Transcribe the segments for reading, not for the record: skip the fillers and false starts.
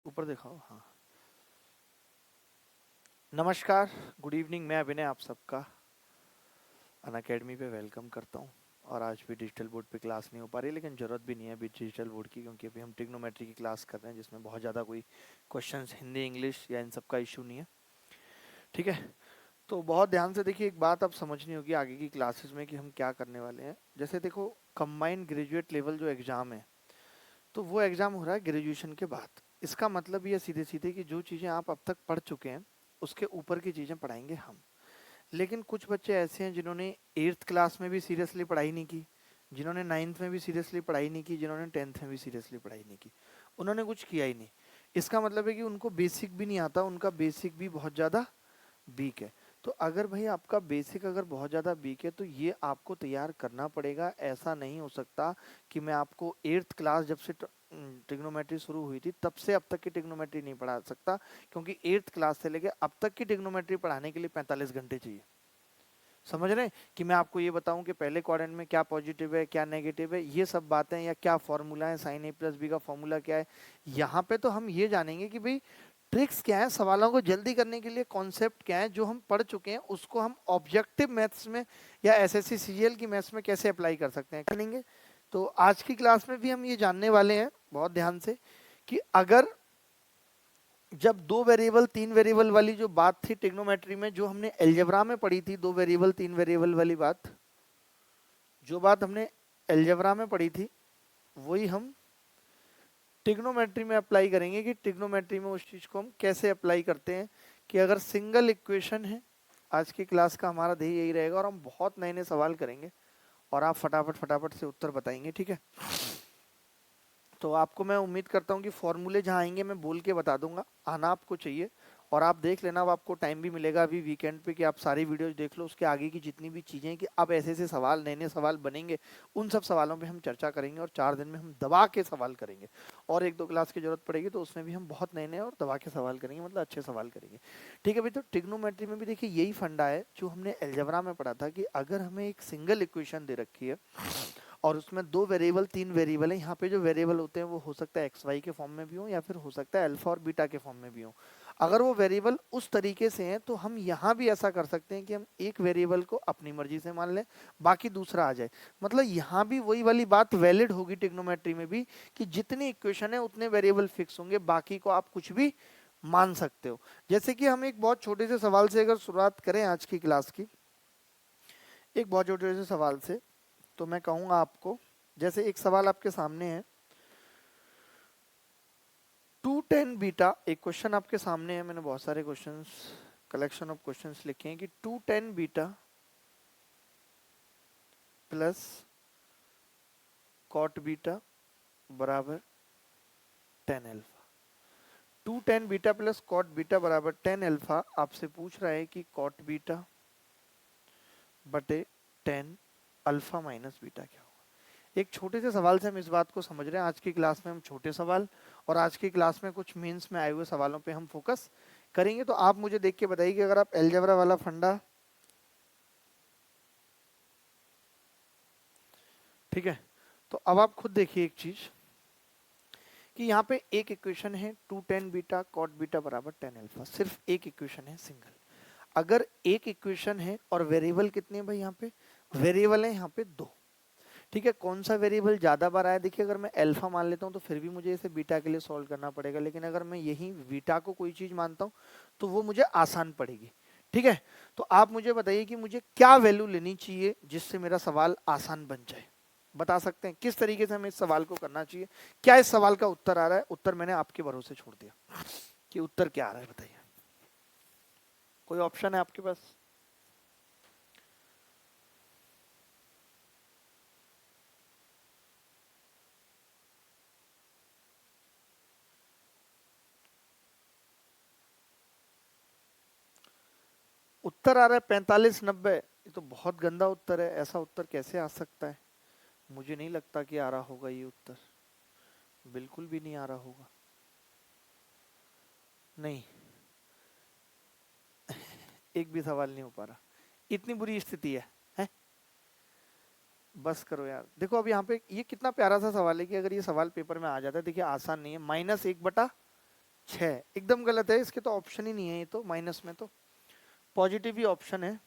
ऊपर दिखाओ। हाँ, नमस्कार, गुड इवनिंग। मैं अभिनय आप सबका अनअकैडमी पे वेलकम करता हूँ। और आज भी डिजिटल बोर्ड पे क्लास नहीं हो पा रही, लेकिन ज़रूरत भी नहीं है अभी डिजिटल बोर्ड की, क्योंकि अभी हम ट्रिग्नोमेट्री की क्लास कर रहे हैं जिसमें बहुत ज़्यादा कोई क्वेश्चंस हिंदी इंग्लिश या इन सब का इशू नहीं है। ठीक है, तो बहुत ध्यान से देखिए, एक बात आप समझनी होगी आगे की क्लासेस में कि हम क्या करने वाले हैं। जैसे देखो, कंबाइंड ग्रेजुएट लेवल जो एग्ज़ाम है, तो वो एग्ज़ाम हो रहा है ग्रेजुएशन के बाद। इसका मतलब ये सीधे सीधे कि जो चीज़ें आप अब तक पढ़ चुके हैं उसके ऊपर की चीज़ें पढ़ाएंगे हम। लेकिन कुछ बच्चे ऐसे हैं जिन्होंने 8th क्लास में भी सीरियसली पढ़ाई नहीं की, जिन्होंने 9th में भी सीरियसली पढ़ाई नहीं की, जिन्होंने 10th में भी सीरियसली पढ़ाई नहीं की, उन्होंने कुछ किया ही नहीं। इसका मतलब है कि उनको बेसिक भी नहीं आता, उनका बेसिक भी बहुत ज़्यादा वीक है। तो अगर भाई आपका बेसिक अगर बहुत ज़्यादा वीक है तो ये आपको तैयार करना पड़ेगा। ऐसा नहीं हो सकता कि मैं आपको 8th क्लास जब से ट्रिग्नोमेट्री शुरू हुई थी तब से अब तक की ट्रिग्नोमेट्री नहीं पढ़ा सकता, क्योंकि 8th क्लास से लेके अब तक की ट्रिग्नोमेट्री पढ़ाने के लिए 45 घंटे चाहिए। समझ रहे हैं कि मैं आपको ये बताऊं कि पहले क्वाड्रेंट में क्या पॉजिटिव है क्या नेगेटिव है, ये सब बातें, या क्या फॉर्मूला है, साइन ए प्लस बी का फॉर्मूला क्या है। यहाँ पे तो हम ये जानेंगे कि भाई ट्रिक्स क्या है, सवालों को जल्दी करने के लिए कॉन्सेप्ट क्या है, जो हम पढ़ चुके हैं उसको हम ऑब्जेक्टिव मैथ्स में या एसएससी सीजीएल की मैथ्स में कैसे अप्लाई कर सकते हैं, करेंगे। तो आज की क्लास में भी हम ये जानने वाले हैं बहुत ध्यान से कि अगर जब दो वेरिएबल तीन वेरिएबल वाली जो बात थी ट्रिग्नोमेट्री में, जो हमने अलजेब्रा में पढ़ी थी, दो वेरिएबल तीन वेरिएबल वाली बात, जो बात हमने अलजेब्रा में पढ़ी थी वही हम ट्रिग्नोमेट्री में अप्लाई करेंगे कि ट्रिग्नोमेट्री में उस चीज को हम कैसे अप्लाई करते हैं। कि अगर सिंगल इक्वेशन है, आज की क्लास का हमारा ध्येय यही रहेगा, और हम बहुत नए नए सवाल करेंगे और आप फटाफट फटाफट से उत्तर बताएंगे। ठीक है, तो आपको मैं उम्मीद करता हूँ कि फॉर्मूले जहाँ आएंगे मैं बोल के बता दूंगा, आना आपको चाहिए। और आप देख लेना, अब आपको टाइम भी मिलेगा अभी वीकेंड पे कि आप सारी वीडियोस देख लो, उसके आगे की जितनी भी चीज़ें कि अब ऐसे ऐसे सवाल नए नए सवाल बनेंगे, उन सब सवालों पे हम चर्चा करेंगे और 4 दिन में हम दबा के सवाल करेंगे। और एक दो क्लास की जरूरत पड़ेगी तो उसमें भी हम बहुत नए नए और दबा के सवाल करेंगे, मतलब अच्छे सवाल करेंगे। ठीक है भाई, तो ट्रिग्नोमेट्री में भी देखिए यही फंडा है जो हमने अलजेब्रा में पढ़ा था कि अगर हमें एक सिंगल इक्वेशन दे रखी है और उसमें दो वेरिएबल तीन वेरिएबल है, यहाँ पे जो वेरिएबल होते हैं वो हो सकता है एक्स वाई के फॉर्म में भी हो या फिर हो सकता है अल्फा और बीटा के फॉर्म में भी हो। अगर वो वेरिएबल उस तरीके से हैं तो हम यहाँ भी ऐसा कर सकते हैं कि हम एक वेरिएबल को अपनी मर्जी से मान लें, बाकी दूसरा आ जाए। मतलब यहाँ भी वही वाली बात वैलिड होगी ट्रिग्नोमेट्री में भी कि जितनी इक्वेशन है उतने वेरिएबल फिक्स होंगे, बाकी को आप कुछ भी मान सकते हो। जैसे कि हम एक बहुत छोटे से सवाल से अगर शुरुआत करें आज की क्लास की, एक बहुत छोटे से सवाल से, तो मैं कहूंगा आपको, जैसे एक सवाल आपके सामने है, 2tan बीटा, एक क्वेश्चन आपके सामने है, मैंने बहुत सारे क्वेश्चंस, कलेक्शन ऑफ क्वेश्चंस लिखे हैं कि 2tan beta plus cot beta बराबर tan alpha. 2tan beta plus cot beta बराबर tan अल्फा आपसे पूछ रहा है कि कॉट बीटा बटे tan अल्फा माइनस बीटा क्या होगा। एक छोटे से सवाल से हम इस बात को समझ रहे हैं। आज की क्लास में हम छोटे सवाल और आज की क्लास में कुछ मेंस में आए हुए सवालों पे हम फोकस करेंगे। तो आप मुझे देख के बताइए कि अगर आप अलजेब्रा वाला फंडा, ठीक है, तो अब आप खुद देखिए एक चीज कि यहाँ पे एक इक्वेशन है 2tan बीटा कॉट बीटा बराबर tan अल्फा, सिर्फ एक इक्वेशन है सिंगल। अगर एक इक्वेशन है और वेरिएबल कितने हैं भाई, यहाँ पे वेरिएबल है यहाँ पे दो। ठीक है, कौन सा वेरिएबल ज्यादा बार आया, देखिए अगर मैं अल्फा मान लेता हूँ तो फिर भी मुझे इसे बीटा के लिए सॉल्व करना पड़ेगा, लेकिन अगर मैं यही बीटा को कोई चीज मानता हूँ तो वो मुझे आसान पड़ेगी। ठीक है, तो आप मुझे बताइए कि मुझे क्या वैल्यू लेनी चाहिए जिससे मेरा सवाल आसान बन जाए। बता सकते हैं किस तरीके से हमें इस सवाल को करना चाहिए। क्या इस सवाल का उत्तर आ रहा है, उत्तर मैंने आपके भरोसे छोड़ दिया कि उत्तर क्या आ रहा है, बताइए। कोई ऑप्शन है आपके पास? उत्तर आ रहा है 4590। ये तो बहुत गंदा उत्तर है, ऐसा उत्तर कैसे आ सकता है? मुझे नहीं लगता कि आ रहा होगा ये उत्तर, बिल्कुल भी नहीं आ रहा होगा। नहीं, एक भी सवाल नहीं हो पा रहा, इतनी बुरी स्थिति है? बस करो यार। देखो अब यहाँ पे ये कितना प्यारा सा सवाल है कि अगर ये सवाल पेपर में आ जाता है, देखिए आसान नहीं है, -1/4 6 एकदम गलत है, इसके तो ऑप्शन ही नहीं है, ये तो माइनस में तो पॉजिटिव ही ऑप्शन है।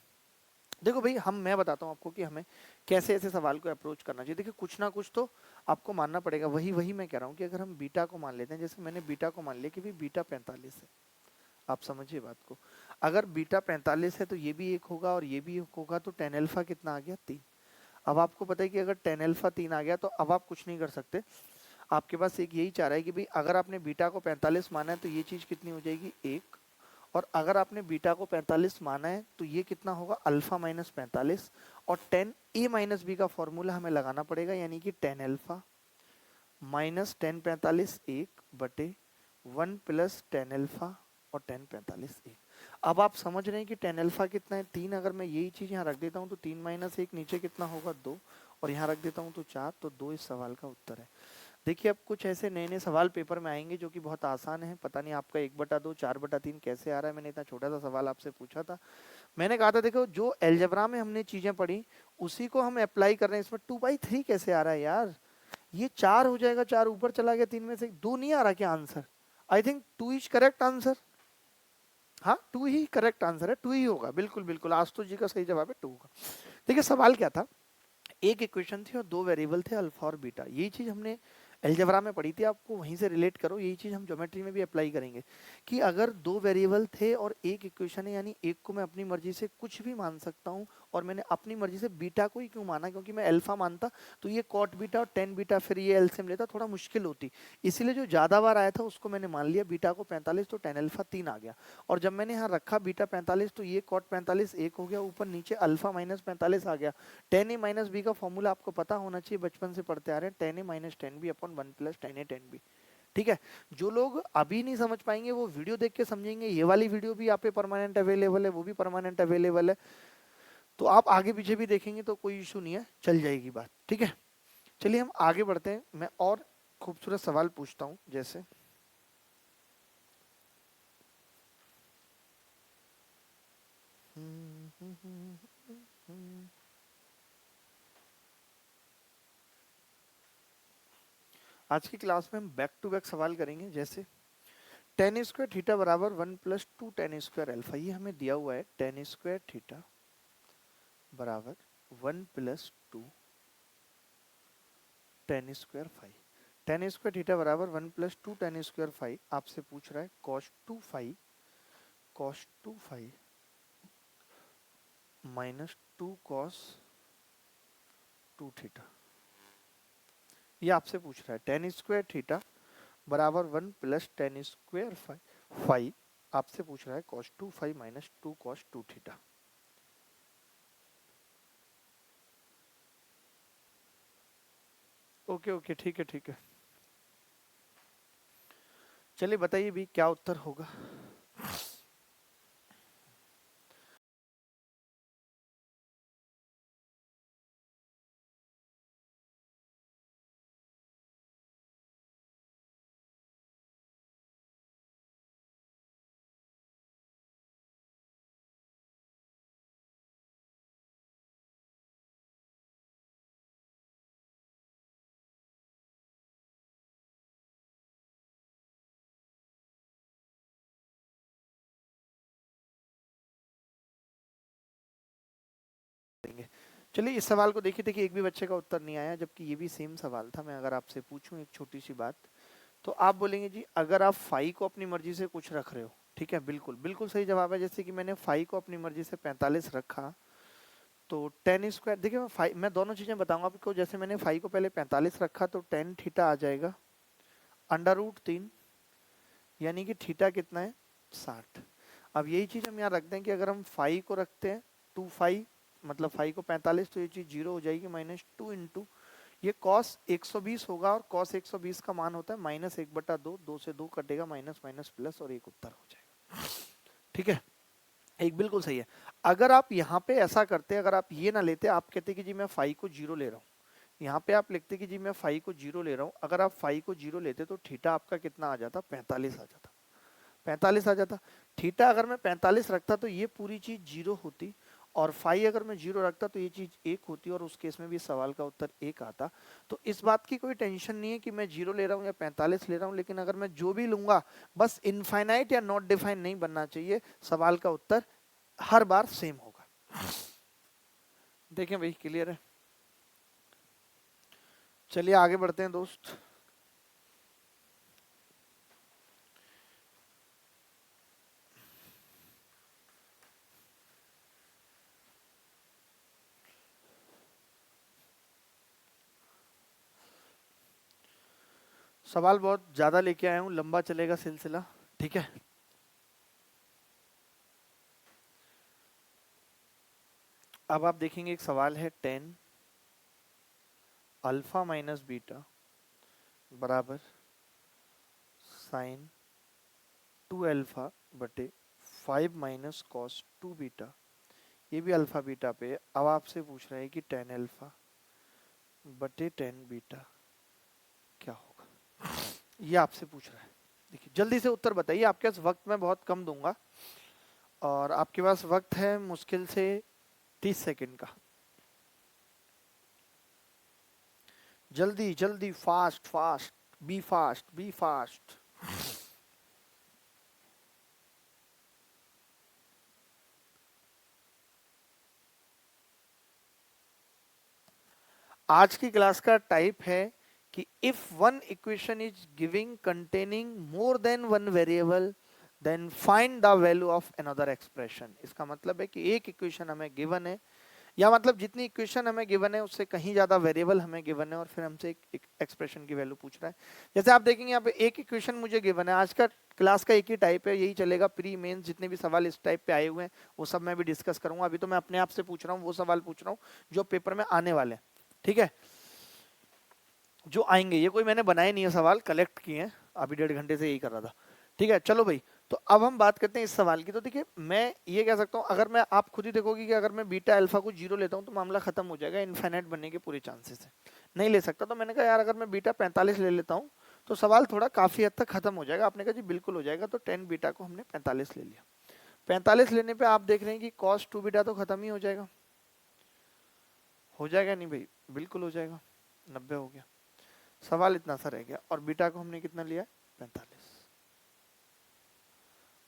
देखो भाई मैं बताता हूँ आपको कि हमें कैसे ऐसे सवाल को अप्रोच करना चाहिए। देखिए कुछ ना कुछ तो आपको मानना पड़ेगा, वही वही मैं कह रहा हूँ कि अगर हम बीटा को मान लेते हैं, जैसे मैंने बीटा को मान लिया कि भाई बीटा 45 है, आप समझिए बात को, अगर बीटा 45 है तो ये भी एक होगा और ये भी एक होगा, तो टेन अल्फा कितना आ गया 3। अब आपको पता है कि अगर टेन अल्फा 3 आ गया तो अब आप कुछ नहीं कर सकते, आपके पास एक यही चाह रहा है कि भाई अगर आपने बीटा को 45 माना है तो ये चीज कितनी हो जाएगी 1, और अगर आपने बीटा को 45 माना है तो ये कितना होगा अल्फा माइनस 45, और टेन ए माइनस बी का फॉर्मूला हमें लगाना पड़ेगा, यानी कि टेन अल्फा माइनस टेन 45 1 बटे 1 प्लस टेन अल्फा और टेन 45 1। अब आप समझ रहे हैं कि टेन अल्फा कितना है 3, अगर मैं यही चीज यहाँ रख देता हूँ तो 3 माइनस 1 नीचे कितना होगा 2, और यहाँ रख देता हूँ तो 4, तो 2 इस सवाल का उत्तर है। देखिए अब कुछ ऐसे नए नए सवाल पेपर में आएंगे जो कि बहुत आसान है, पता नहीं आपका 1/2 4/3 कैसे आ रहा है। मैंने इतना छोटा सा सवाल आपसे पूछा था, मैंने कहा था देखो जो अलजेब्रा में हमने चीजें पढ़ी उसी को हम अप्लाई कर रहे हैं, इसमें 2/3 कैसे आ रहा है यार, ये 4 हो जाएगा, 4 ऊपर चला गया, 3 में से 2 नहीं आ रहा क्या answer? I think 2 is correct answer. हाँ 2 ही करेक्ट आंसर है, 2 ही होगा, बिल्कुल बिल्कुल, आस्तु जी का सही जवाब है 2 होगा। देखिए सवाल क्या था, एक इक्वेशन थी और 2 वेरिएबल थे अल्फा और बीटा, यही चीज हमने अलजेब्रा में पढ़ी थी, आपको वहीं से रिलेट करो, यही चीज हम ज्योमेट्री में भी अप्लाई करेंगे कि अगर 2 वेरिएबल थे और एक इक्वेशन है, यानी एक को मैं अपनी मर्जी से कुछ भी मान सकता हूं, और मैंने अपनी मर्जी से बीटा को ही क्यों माना, क्योंकि मैं अल्फा मानता तो ये कॉट बीटा और टेन बीटा फिर ये एलसीएम लेता थोड़ा मुश्किल होती, इसीलिए जो ज्यादा बार आया था उसको मैंने मान लिया, बीटा को 45 तो टेन अल्फा 3 आ गया, और जब मैंने यहाँ रखा बीटा 45 तो ये कॉट 45 1 हो गया, ऊपर नीचे अल्फा माइनस 45 आ गया। टेन ए माइनस बी का फॉर्मूला आपको पता होना चाहिए, बचपन से पढ़ते आ रहे हैं, tan A minus tan B upon 1 plus tan A tan B. ठीक है, जो लोग अभी नहीं समझ पाएंगे वो वीडियो देख के समझेंगे, ये वाली वीडियो भी आप पे परमानेंट अवेलेबल है, वो भी परमानेंट अवेलेबल है, तो आप आगे पीछे भी देखेंगे तो कोई इशू नहीं है, चल जाएगी बात। ठीक है, चलिए हम आगे बढ़ते हैं, मैं और खूबसूरत सवाल पूछता हूं, जैसे आज की क्लास में हम बैक टू बैक सवाल करेंगे, जैसे टेन स्क्वायर थीटा बराबर 1 प्लस 2 टेन स्क्वायर अल्फा, ये हमें दिया हुआ है, टेन स्क्वायर थीटा बराबर 1 plus 2 ten square five, ten square theta बराबर 1 प्लस 2 टेन स्क्वायर फाइव, आपसे पूछ रहा है cos two five minus 2 cos 2 theta, ये आपसे पूछ रहा है टेन स्क्वायर थीटा बराबर 1 प्लस टेन स्क्वायर फाइव, आपसे पूछ रहा है cos 2 five minus 2 cos 2 theta. Okay okay ठीक है ठीक है, चलिए बताइए भी क्या उत्तर होगा। चलिए इस सवाल को देखिए, देखिए एक भी बच्चे का उत्तर नहीं आया, जबकि ये भी सेम सवाल था। मैं अगर आपसे पूछूं एक छोटी सी बात, तो आप बोलेंगे जी अगर आप फाइव को अपनी मर्जी से कुछ रख रहे हो, ठीक है, बिल्कुल बिल्कुल सही जवाब है, जैसे कि मैंने फाइव को अपनी मर्जी से 45 रखा, तो टेन स्क्वायर, देखिए मैं दोनों चीजें बताऊंगा आपको, जैसे मैंने फाइव को पहले 45 रखा तो टेन थीटा आ जाएगा √3, यानी कि थीटा कितना है 60। अब यही चीज हम यहाँ रख दें कि अगर हम फाइव को रखते हैं 2 5, मतलब फाइव को 45, तो ये चीज जीरो हो जाएगी, -2 इंटू ये कॉस 120 होगा, और कॉस 120 का मान होता है -1/2, 2 से 2 कटेगा, माइनस माइनस प्लस, और एक उत्तर हो जाएगा। ठीक है, एक बिल्कुल सही है। अगर आप यहाँ पे ऐसा करते, अगर आप ये ना लेते, आप कहते कि जी मैं 5 को 0 ले रहा हूँ, यहाँ पे आप लिखते कि जी मैं 5 को 0 ले रहा हूँ, अगर आप 5 को 0 लेते तो थीटा आपका कितना आ जाता, 45 आ जाता, 45 आ जाता। थीटा अगर मैं 45 रखता तो ये पूरी चीज 0 होती, और फाई अगर मैं 0 रखता तो ये चीज 1 होती और उस केस में भी सवाल का उत्तर 1 आता। तो इस बात की कोई टेंशन नहीं है कि मैं 0 ले रहा हूँ या 45 ले रहा हूँ, लेकिन अगर मैं जो भी लूंगा बस इनफाइनाइट या नॉट डिफाइन नहीं बनना चाहिए, सवाल का उत्तर हर बार सेम होगा। देखें भाई, क्लियर है? चलिए आगे बढ़ते हैं दोस्त। सवाल बहुत ज्यादा लेके आया हूं, लंबा चलेगा सिलसिला, ठीक है? अब आप देखेंगे एक सवाल है 10 अल्फा माइनस बीटा बराबर साइन 2 अल्फा बटे 5 माइनस कॉस 2 बीटा। ये भी अल्फा बीटा पे है। अब आपसे पूछ रहे हैं कि 10 अल्फा बटे 10 बीटा क्या होगा, ये आपसे पूछ रहा है। देखिए जल्दी से उत्तर बताइए, आपके पास वक्त मैं बहुत कम दूंगा और आपके पास वक्त है मुश्किल से 30 सेकंड का। जल्दी जल्दी, fast fast, be fast, be fast. आज की क्लास का टाइप है कि if one equation is giving containing more than one variable then find the value of another expression. इसका मतलब है कि एक इक्वेशन हमें गिवन है, या मतलब जितनी इक्वेशन हमें गिवन है उससे कहीं ज्यादा वेरिएबल हमें गिवन है और फिर हमसे एक एक्सप्रेशन की वैल्यू पूछ रहा है। जैसे आप देखेंगे यहाँ पे एक इक्वेशन मुझे गिवन है। आज का क्लास का एक ही टाइप है, यही चलेगा। प्री मेंस जितने भी सवाल इस टाइप पे आए हुए हैं वो सब मैं भी डिस्कस करूंगा। अभी तो मैं अपने आप से पूछ रहा हूँ, वो सवाल पूछ रहा हूँ जो पेपर में आने वाले हैं, ठीक है, जो आएंगे। ये कोई मैंने बनाए नहीं है, सवाल कलेक्ट किए हैं, अभी 1.5 घंटे से यही कर रहा था, ठीक है। चलो भाई, तो अब हम बात करते हैं इस सवाल की। तो देखिए मैं ये कह सकता हूँ, अगर मैं, आप खुद ही देखोगे कि अगर मैं बीटा अल्फा को 0 लेता हूँ तो मामला खत्म हो जाएगा, इनफाइनाइट बनने के पूरे चांसेस है। नहीं ले सकता तो मैंने कहा यार अगर मैं बीटा 45 ले लेता हूँ तो सवाल थोड़ा काफी हद तक खत्म हो जाएगा। आपने कहा जी बिल्कुल हो जाएगा। तो 10 बीटा को हमने 45 ले लिया। 45 लेने पे आप देख रहे हैं कि कॉस 2 बीटा तो खत्म ही हो जाएगा। हो जाएगा नहीं भाई? बिल्कुल हो जाएगा। 90 हो गया। सवाल इतना सा रह गया। और बीटा को हमने कितना लिया? 45।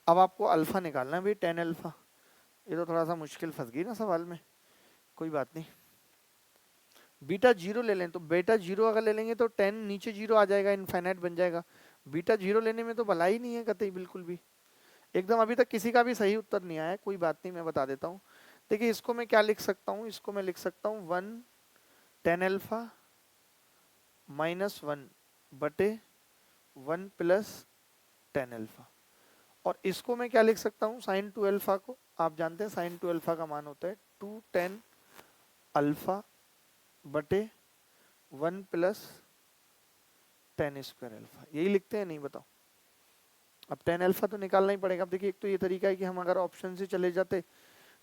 अब आपको अल्फा निकालना है भाई, 10 अल्फा। ये तो थोड़ा सा मुश्किल फंस गई ना सवाल में, कोई बात नहीं। बीटा 0 ले लें तो बेटा 0 अगर ले लेंगे तो 10 नीचे 0 आ जाएगा, इनफाइनाइट बन जाएगा। बीटा 0 लेने में तो भलाई नहीं है कतई, बिल्कुल भी एकदम। अभी तक किसी का भी सही उत्तर नहीं आया, कोई बात नहीं, मैं बता देता हूँ। देखिए इसको मैं क्या लिख सकता हूँ, इसको मैं लिख सकता हूँ 1 10 अल्फा माइनस 1 बटे 1 प्लस 10 अल्फा। और इसको मैं क्या लिख सकता हूँ, साइन 2 अल्फा को। आप जानते हैं साइन 2 अल्फा का मान होता है 2 10 अल्फा बटे 1 प्लस 10 स्क्वायर अल्फा। यही लिखते हैं, नहीं बताओ? अब 10 अल्फा तो निकालना ही पड़ेगा। अब देखिए एक तो ये तरीका है कि हम अगर ऑप्शन से चले जाते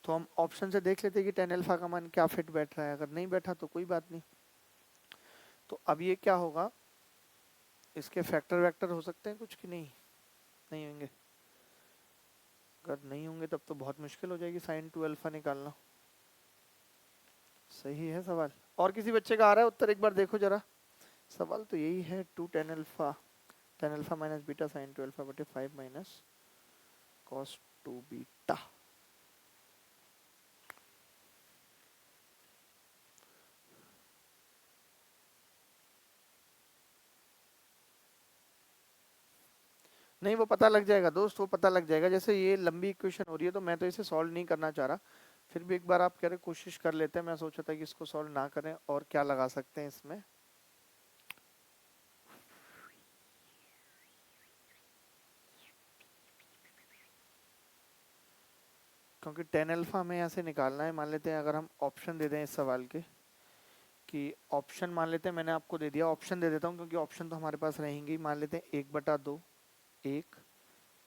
तो हम ऑप्शन से देख लेते कि 10 अल्फा का मान क्या फिट बैठ रहा है। अगर नहीं बैठा तो कोई बात नहीं। तो अब ये क्या होगा, इसके फैक्टर वैक्टर हो सकते हैं कुछ कि नहीं? नहीं होंगे। अगर नहीं होंगे तब तो बहुत मुश्किल हो जाएगी साइन 2 अल्फा निकालना। सही है सवाल। और किसी बच्चे का आ रहा है उत्तर? एक बार देखो जरा। सवाल तो यही है, 2 10 alpha minus beta sine 2 alpha बटे 5 माइनस कॉस 2 बीटा। नहीं वो पता लग जाएगा दोस्त, वो पता लग जाएगा। जैसे ये लंबी इक्वेशन हो रही है तो मैं तो इसे सॉल्व नहीं करना चाह रहा, फिर भी एक बार आप कह रहे कोशिश कर लेते हैं। मैं सोचा था कि इसको सॉल्व ना करें और क्या लगा सकते हैं इसमें। क्योंकि 10 अल्फा हमें यहाँ से निकालना है। मान लेते हैं अगर हम ऑप्शन दे दें इस सवाल के, कि ऑप्शन मान लेते हैं, मैंने आपको दे दिया, ऑप्शन दे देता हूँ क्योंकि ऑप्शन तो हमारे पास रहेंगे। मान लेते हैं 1/2 1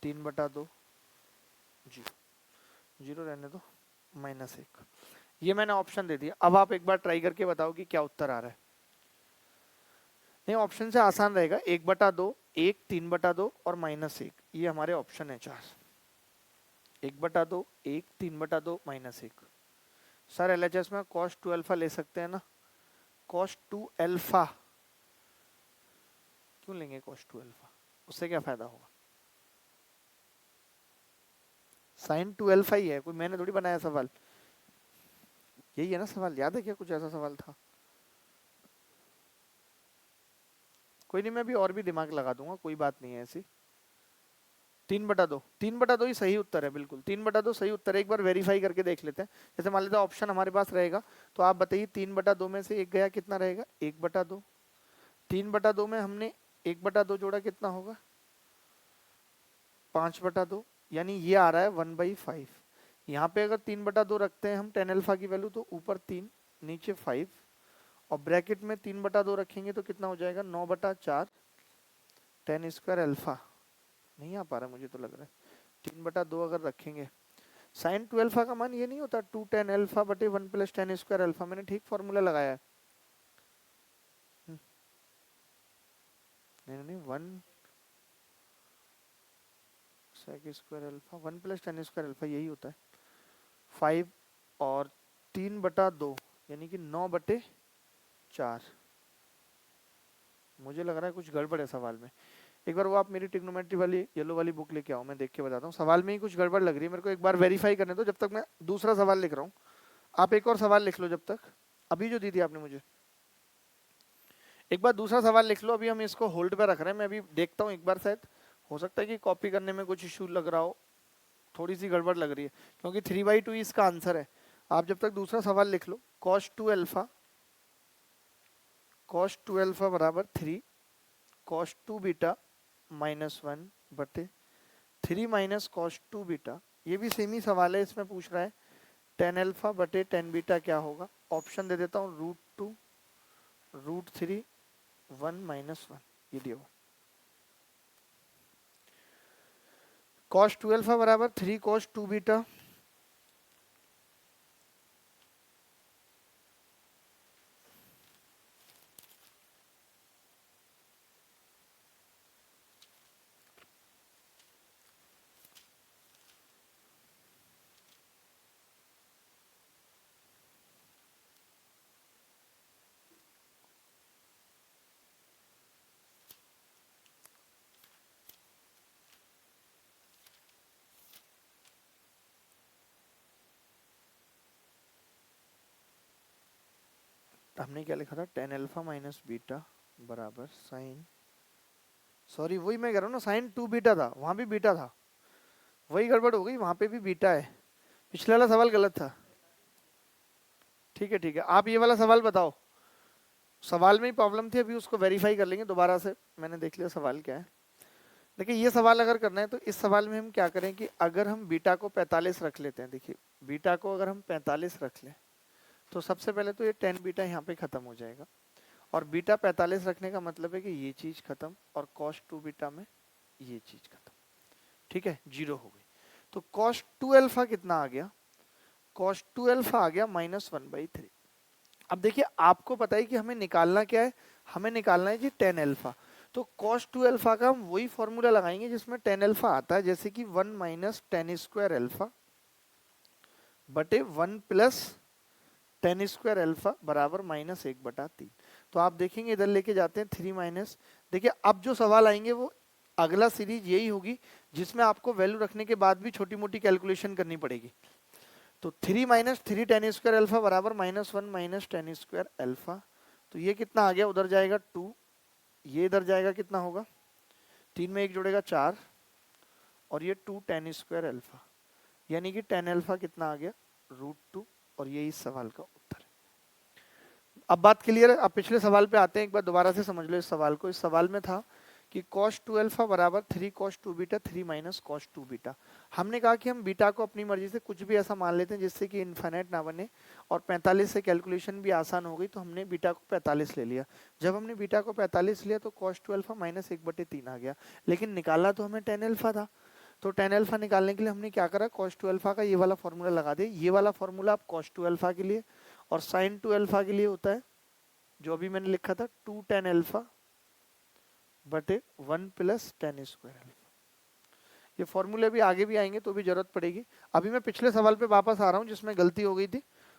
3/2 0 0 रहने दो -1। ये मैंने ऑप्शन दे दिया। अब आप एक बार ट्राई करके बताओ कि क्या उत्तर आ रहा है। नहीं ऑप्शन से आसान रहेगा। 1/2 1 3/2 और -1, ये हमारे ऑप्शन है 4। 1/2 1 3/2 -1। सर एलएचएस में cos 2 अल्फा ले सकते हैं ना, cos 2 अल्फा क्यों लेंगे cos 2 अल्फा, उससे क्या फायदा होगा? sin 2 अल्फा ही है, कोई मैंने थोड़ी बनाया सवाल, यही है ना सवाल, याद है क्या कुछ ऐसा सवाल था? कोई नहीं, मैं अभी और भी दिमाग लगा दूंगा, कोई बात नहीं है ऐसी। 3/2, 3/2 ही सही उत्तर है, बिल्कुल 3/2 सही उत्तर है। एक बार वेरीफाई करके देख लेते हैं। जैसे मान लेते हैं ऑप्शन हमारे पास रहेगा, तो आप बताइए 3/2 में से एक गया कितना रहेगा, 1/2। 3/2 में हमने 1/2 जोड़ा कितना होगा, 5/2, यानी ये आ रहा है 1/5। यहाँ पे अगर 3/2 रखते हैं हम tan अल्फा की वैल्यू, तो ऊपर 3 नीचे 5, और ब्रैकेट में 3/2 रखेंगे तो कितना हो जाएगा, 9/4 tan स्क्वायर अल्फा। नहीं आ पा रहा मुझे तो लग रहा है, 3/2 अगर रखेंगे, साइन 2 अल्फा का मान ये नहीं होता 2 tan अल्फा बटे 1 प्लस tan स्क्वायर अल्फा, मैंने ठीक फॉर्मूला लगाया है। नहीं नहीं, 1 sec square alpha 1 plus tan square alpha यही होता है, 5 और 3/2 यानी कि 9/4। मुझे लग रहा है कुछ गड़बड़ है सवाल में। एक बार वो आप मेरी ट्रिग्नोमेट्री वाली येलो वाली बुक लेके आओ, मैं देख के बताता हूँ, सवाल में ही कुछ गड़बड़ लग रही है मेरे को। एक बार वेरीफाई करने दो, जब तक मैं दूसरा सवाल लिख रहा हूँ। आप एक और सवाल लिख लो जब तक, अभी जो दी थी आपने मुझे, एक बार दूसरा सवाल लिख लो। अभी हम इसको होल्ड पे रख रहे हैं, मैं अभी देखता हूँ एक बार, शायद हो सकता है कि कॉपी करने में कुछ इशू लग रहा हो, थोड़ी सी गड़बड़ लग रही है, क्योंकि 3/2 इसका आंसर है। आप जब तक दूसरा सवाल लिख लो, cos 2 अल्फा बराबर 3 cos 2 बीटा -1 बटे 3 माइनस cos 2 बीटा। ये भी सेम ही सवाल है, इसमें पूछ रहा है tan अल्फा बटे tan बीटा क्या होगा। ऑप्शन दे देता हूँ, √2 √3 1 -1, ये दिया हुआ। cos 2 अल्फा बराबर 3 cos 2 बीटा, हमने क्या लिखा था, tan अल्फा माइनस बीटा बराबर साइन, सॉरी वही मैं कह रहा हूँ ना, साइन 2 बीटा था, वहां भी बीटा था, वही गड़बड़ हो गई, वहां पे भी बीटा है। पिछले वाला सवाल गलत था। ठीक है ठीक है, आप ये वाला सवाल बताओ, सवाल में ही प्रॉब्लम थी, अभी उसको वेरीफाई कर लेंगे दोबारा से। मैंने देख लिया सवाल क्या है। देखिए ये सवाल अगर करना है तो इस सवाल में हम क्या करें कि अगर हम बीटा को 45 रख लेते हैं, देखिए बीटा को अगर हम 45 रख लें, तो सबसे पहले तो ये tan बीटा यहाँ पे खत्म हो जाएगा, और बीटा 45 रखने का मतलब है कि ये चीज खत्म, और cos 2 बीटा में ये चीज खत्म। ठीक है, 0 हो गई। तो cos 2 अल्फा कितना आ गया, cos 2 अल्फा आ गया -1/3। अब देखिए आपको पता है कि हमें निकालना क्या है, हमें निकालना है जी tan अल्फा। तो cos 2 अल्फा का हम वही फॉर्मूला लगाएंगे जिसमें tan अल्फा आता है, जैसे कि 1 माइनस tan स्क्वायर अल्फा बटे 1 प्लस tan स्क्वायर अल्फा बराबर -1/3। तो आप देखेंगे इधर लेके जाते हैं 3 माइनस, देखिए अब जो सवाल आएंगे वो अगला सीरीज यही होगी जिसमें आपको वैल्यू रखने के बाद भी छोटी मोटी कैलकुलेशन करनी पड़ेगी। तो 3 माइनस 3 tan स्क्वायर अल्फा बराबर -1 माइनस tan स्क्वायर अल्फा। तो ये कितना आ गया, उधर जाएगा 2, ये इधर जाएगा कितना होगा, 3 में 1 जुड़ेगा 4, और ये 2 tan स्क्वायर अल्फा, यानी कि tan अल्फा कितना आ गया, √2, और ये इस सवाल का उत्तर है। अब बात क्लियर है। अब पिछले सवाल पे आते हैं, एक बार दोबारा से समझ लो इस सवाल को। इस सवाल में था कि cos 2 अल्फा बराबर 3 cos 2 beta 3 minus cos 2 beta. हमने कहा कि हम बीटा को अपनी मर्जी से कुछ भी ऐसा मान लेते हैं जिससे कि इनफाइनाइट ना बने, और 45 से कैलकुलेशन भी आसान हो गई, तो हमने बीटा को 45 ले लिया। जब हमने बीटा को 45 लिया तो cos 2 अल्फा -1/3 आ गया, लेकिन निकालना तो हमें tan अल्फा था। तो tan अल्फा निकालने के लिए हमने क्या करा, cos 2 अल्फा का ये वाला फॉर्मूला लगा दे। ये वाला फॉर्मूला आप cos 2 अल्फा के लिए और sin 2 अल्फा के लिए होता है, जो अभी मैंने लिखा था 2 tan अल्फा बटे 1 प्लस tan स्क्वायर अल्फा। ये फॉर्मूले भी आगे भी आएंगे तो भी जरूरत पड़ेगी। अभी मैं पिछले सवाल पे वापस आ रहा हूँ जिसमें गलती हो गई थी।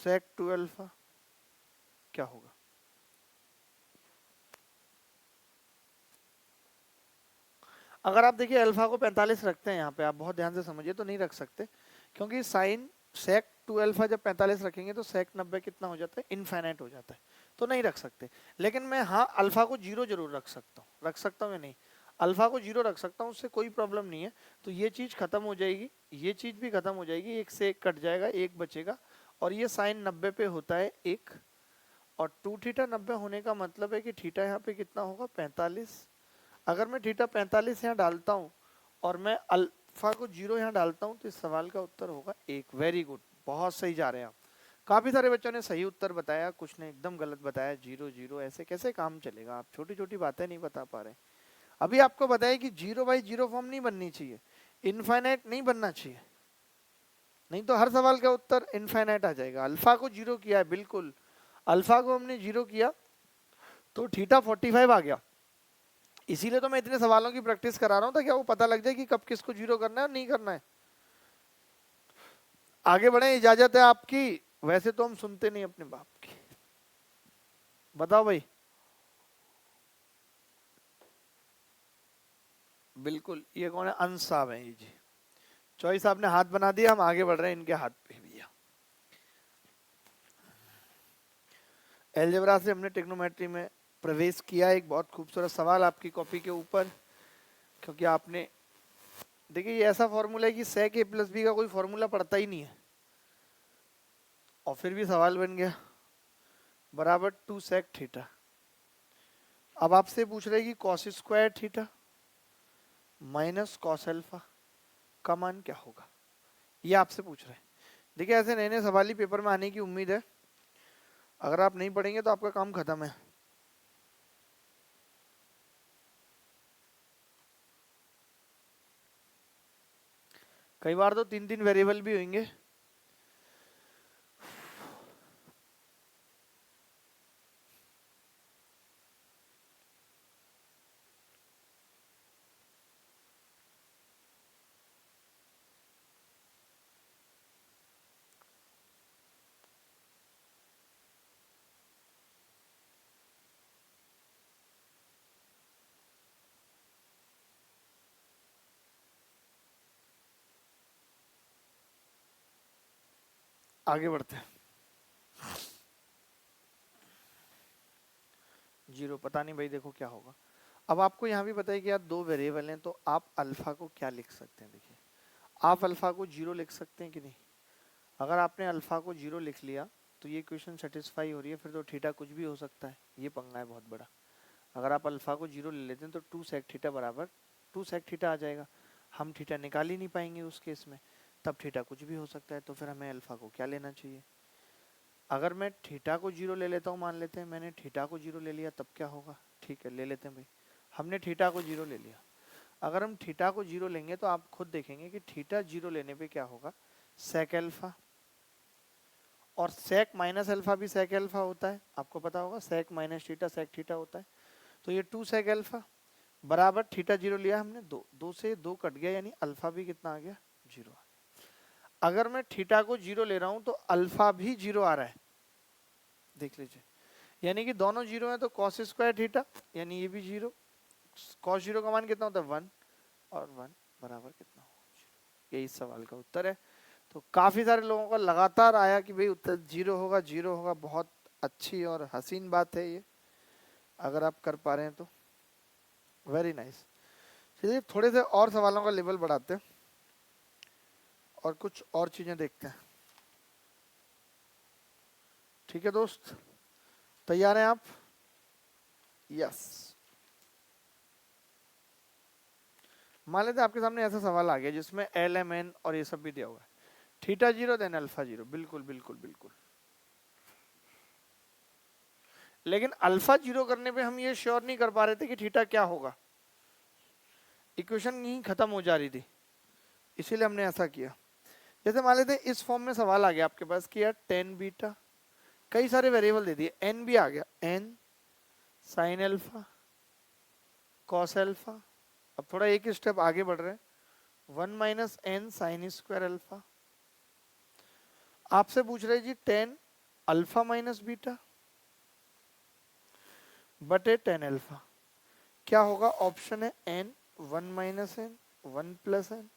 sec 2 अल्फा क्या होगा? अगर आप देखिए अल्फा को 45 रखते हैं यहाँ पे, आप बहुत ध्यान से समझिए, तो नहीं रख सकते, क्योंकि साइन सेक 2 अल्फा जब 45 रखेंगे तो सेक 90 कितना हो जाता है? इनफाइनाइट हो जाता है, तो नहीं रख सकते। लेकिन मैं हाँ अल्फा को जीरो जरूर रख सकता हूँ या नहीं? अल्फा को जीरो रख सकता हूँ, उससे कोई प्रॉब्लम नहीं है। तो ये चीज खत्म हो जाएगी, ये चीज भी खत्म हो जाएगी, एक से एक कट जाएगा, एक बचेगा, और ये साइन 90 पे होता है एक, और 2 थीटा 90 होने का मतलब है कि थीटा यहाँ पे कितना होगा? 45। अगर मैं थीटा 45 यहाँ डालता हूँ और मैं अल्फा को जीरो यहाँ डालता हूँ, तो इस सवाल का उत्तर होगा एक। वेरी गुड, बहुत सही जा रहे हैं आप। काफी सारे बच्चों ने सही उत्तर बताया, कुछ ने एकदम गलत बताया, जीरो जीरो, ऐसे कैसे काम चलेगा? आप छोटी छोटी बातें नहीं बता पा रहे। अभी आपको बताया कि जीरो बाई जीरो फॉर्म नहीं बननी चाहिए, इनफाइनाइट नहीं बनना चाहिए, नहीं तो हर सवाल का उत्तर इनफाइनाइट आ जाएगा। अल्फा को जीरो किया है, बिल्कुल अल्फा को हमने जीरो किया तो थीटा 45 आ गया। इसीलिए तो मैं इतने सवालों की प्रैक्टिस करा रहा हूं, ताकि वो पता लग जाए कि कब किसको जीरो करना है और नहीं करना है। आगे बढ़े, इजाजत है आपकी। वैसे तो हम सुनते नहीं अपने बाप की। बताओ भाई। बिल्कुल, ये कौन है? अंश साहब है ये जी। चॉइस साहब ने हाथ बना दिया, हम आगे बढ़ रहे हैं इनके हाथ पे भैया। एलजेब्रा से हमने ट्रिग्नोमेट्री में प्रवेश किया। एक बहुत खूबसूरत सवाल आपकी कॉपी के ऊपर, क्योंकि आपने देखिए ये ऐसा फॉर्मूला है कि सेक ए प्लस बी का कोई फॉर्मूला पड़ता ही नहीं है, और फिर भी सवाल बन गया बराबर 2 सेक थीटा। अब आपसे पूछ रहे कि cos square theta minus cos alpha का मान क्या होगा, ये आपसे पूछ रहे हैं। देखिए ऐसे नए नए सवाल ही पेपर में आने की उम्मीद है, अगर आप नहीं पढ़ेंगे तो आपका काम खत्म है। कई बार तो 3 वेरिएबल भी होंगे। आगे बढ़ते हैं। जीरो पता नहीं भाई, देखो क्या होगा। अब आपको यहाँ भी पता है कि यार दो वेरिएबल हैं, तो आप अल्फा को क्या लिख सकते हैं? देखिए आप अल्फा को जीरो लिख सकते हैं कि नहीं? अगर आपने अल्फा को जीरो लिख लिया तो ये क्वेश्चन सेटिस्फाई हो रही है, फिर तो थीटा कुछ भी हो सकता है, ये पंगा है बहुत बड़ा। अगर आप अल्फा को जीरो ले लेते हैं तो 2 सेक थीटा बराबर 2 सेक थीटा आ जाएगा। हम थीटा निकाल ही नहीं पाएंगे उस केस में, तब थीटा कुछ भी हो सकता है, तो फिर हमें अल्फा को क्या लेना चाहिए? अगर मैं थीटा को जीरो ले लेता हूँ, मान लेते हैं मैंने थीटा को जीरो ले लिया, तब क्या होगा? ठीक है ले लेते हैं भाई, हमने थीटा को जीरो ले लिया। अगर हम थीटा को जीरो लेंगे तो आप खुद देखेंगे कि थीटा जीरो लेने पे क्या होगा? सेक अल्फा, और सेक माइनस अल्फा भी सेक अल्फा होता है, आपको पता होगा, sec minus theta sec theta होता है। तो ये 2 सेक अल्फा बराबर थीटा जीरो लिया हमने, दो, दो से दो कट गया, यानी अल्फा भी कितना आ गया? जीरो। अगर मैं थीटा को जीरो ले रहा हूं तो अल्फा भी जीरो आ रहा है, देख लीजिए, यानी कि दोनों जीरो है, तो कॉस स्क्वायर थीटा यानी ये भी जीरो। कॉस जीरो का मान कितना होता है? 1, और 1 बराबर कितना होगा? जीरो। यही इस सवाल का उत्तर है। तो काफी सारे लोगों का लगातार आया कि भाई उत्तर जीरो होगा, जीरो होगा। बहुत अच्छी और हसीन बात है ये, अगर आप कर पा रहे हैं तो वेरी नाइस। चलिए थोड़े से और सवालों का लेवल बढ़ाते हैं और कुछ और चीजें देखते हैं। ठीक है दोस्त, तैयार हैं आप? यस। मान लेते हैं आपके सामने ऐसा सवाल आ गया जिसमें एल एम एन और ये सब भी दिया हुआ है, theta zero then alpha zero. बिल्कुल बिल्कुल बिल्कुल, लेकिन अल्फा जीरो करने पे हम ये श्योर नहीं कर पा रहे थे कि थीटा क्या होगा, इक्वेशन ही खत्म हो जा रही थी, इसीलिए हमने ऐसा किया। जैसे मान लेते हैं इस फॉर्म में सवाल आ गया आपके पास कि यार टेन बीटा, कई सारे वेरिएबल दे दिए, एन भी आ गया, n sin alpha cos alpha. अब थोड़ा एक स्टेप आगे बढ़ रहे हैं, 1 minus n sin square alpha. आपसे पूछ रहे जी टेन अल्फा माइनस बीटा बटे टेन अल्फा। क्या होगा? ऑप्शन है n, one minus n, one plus n,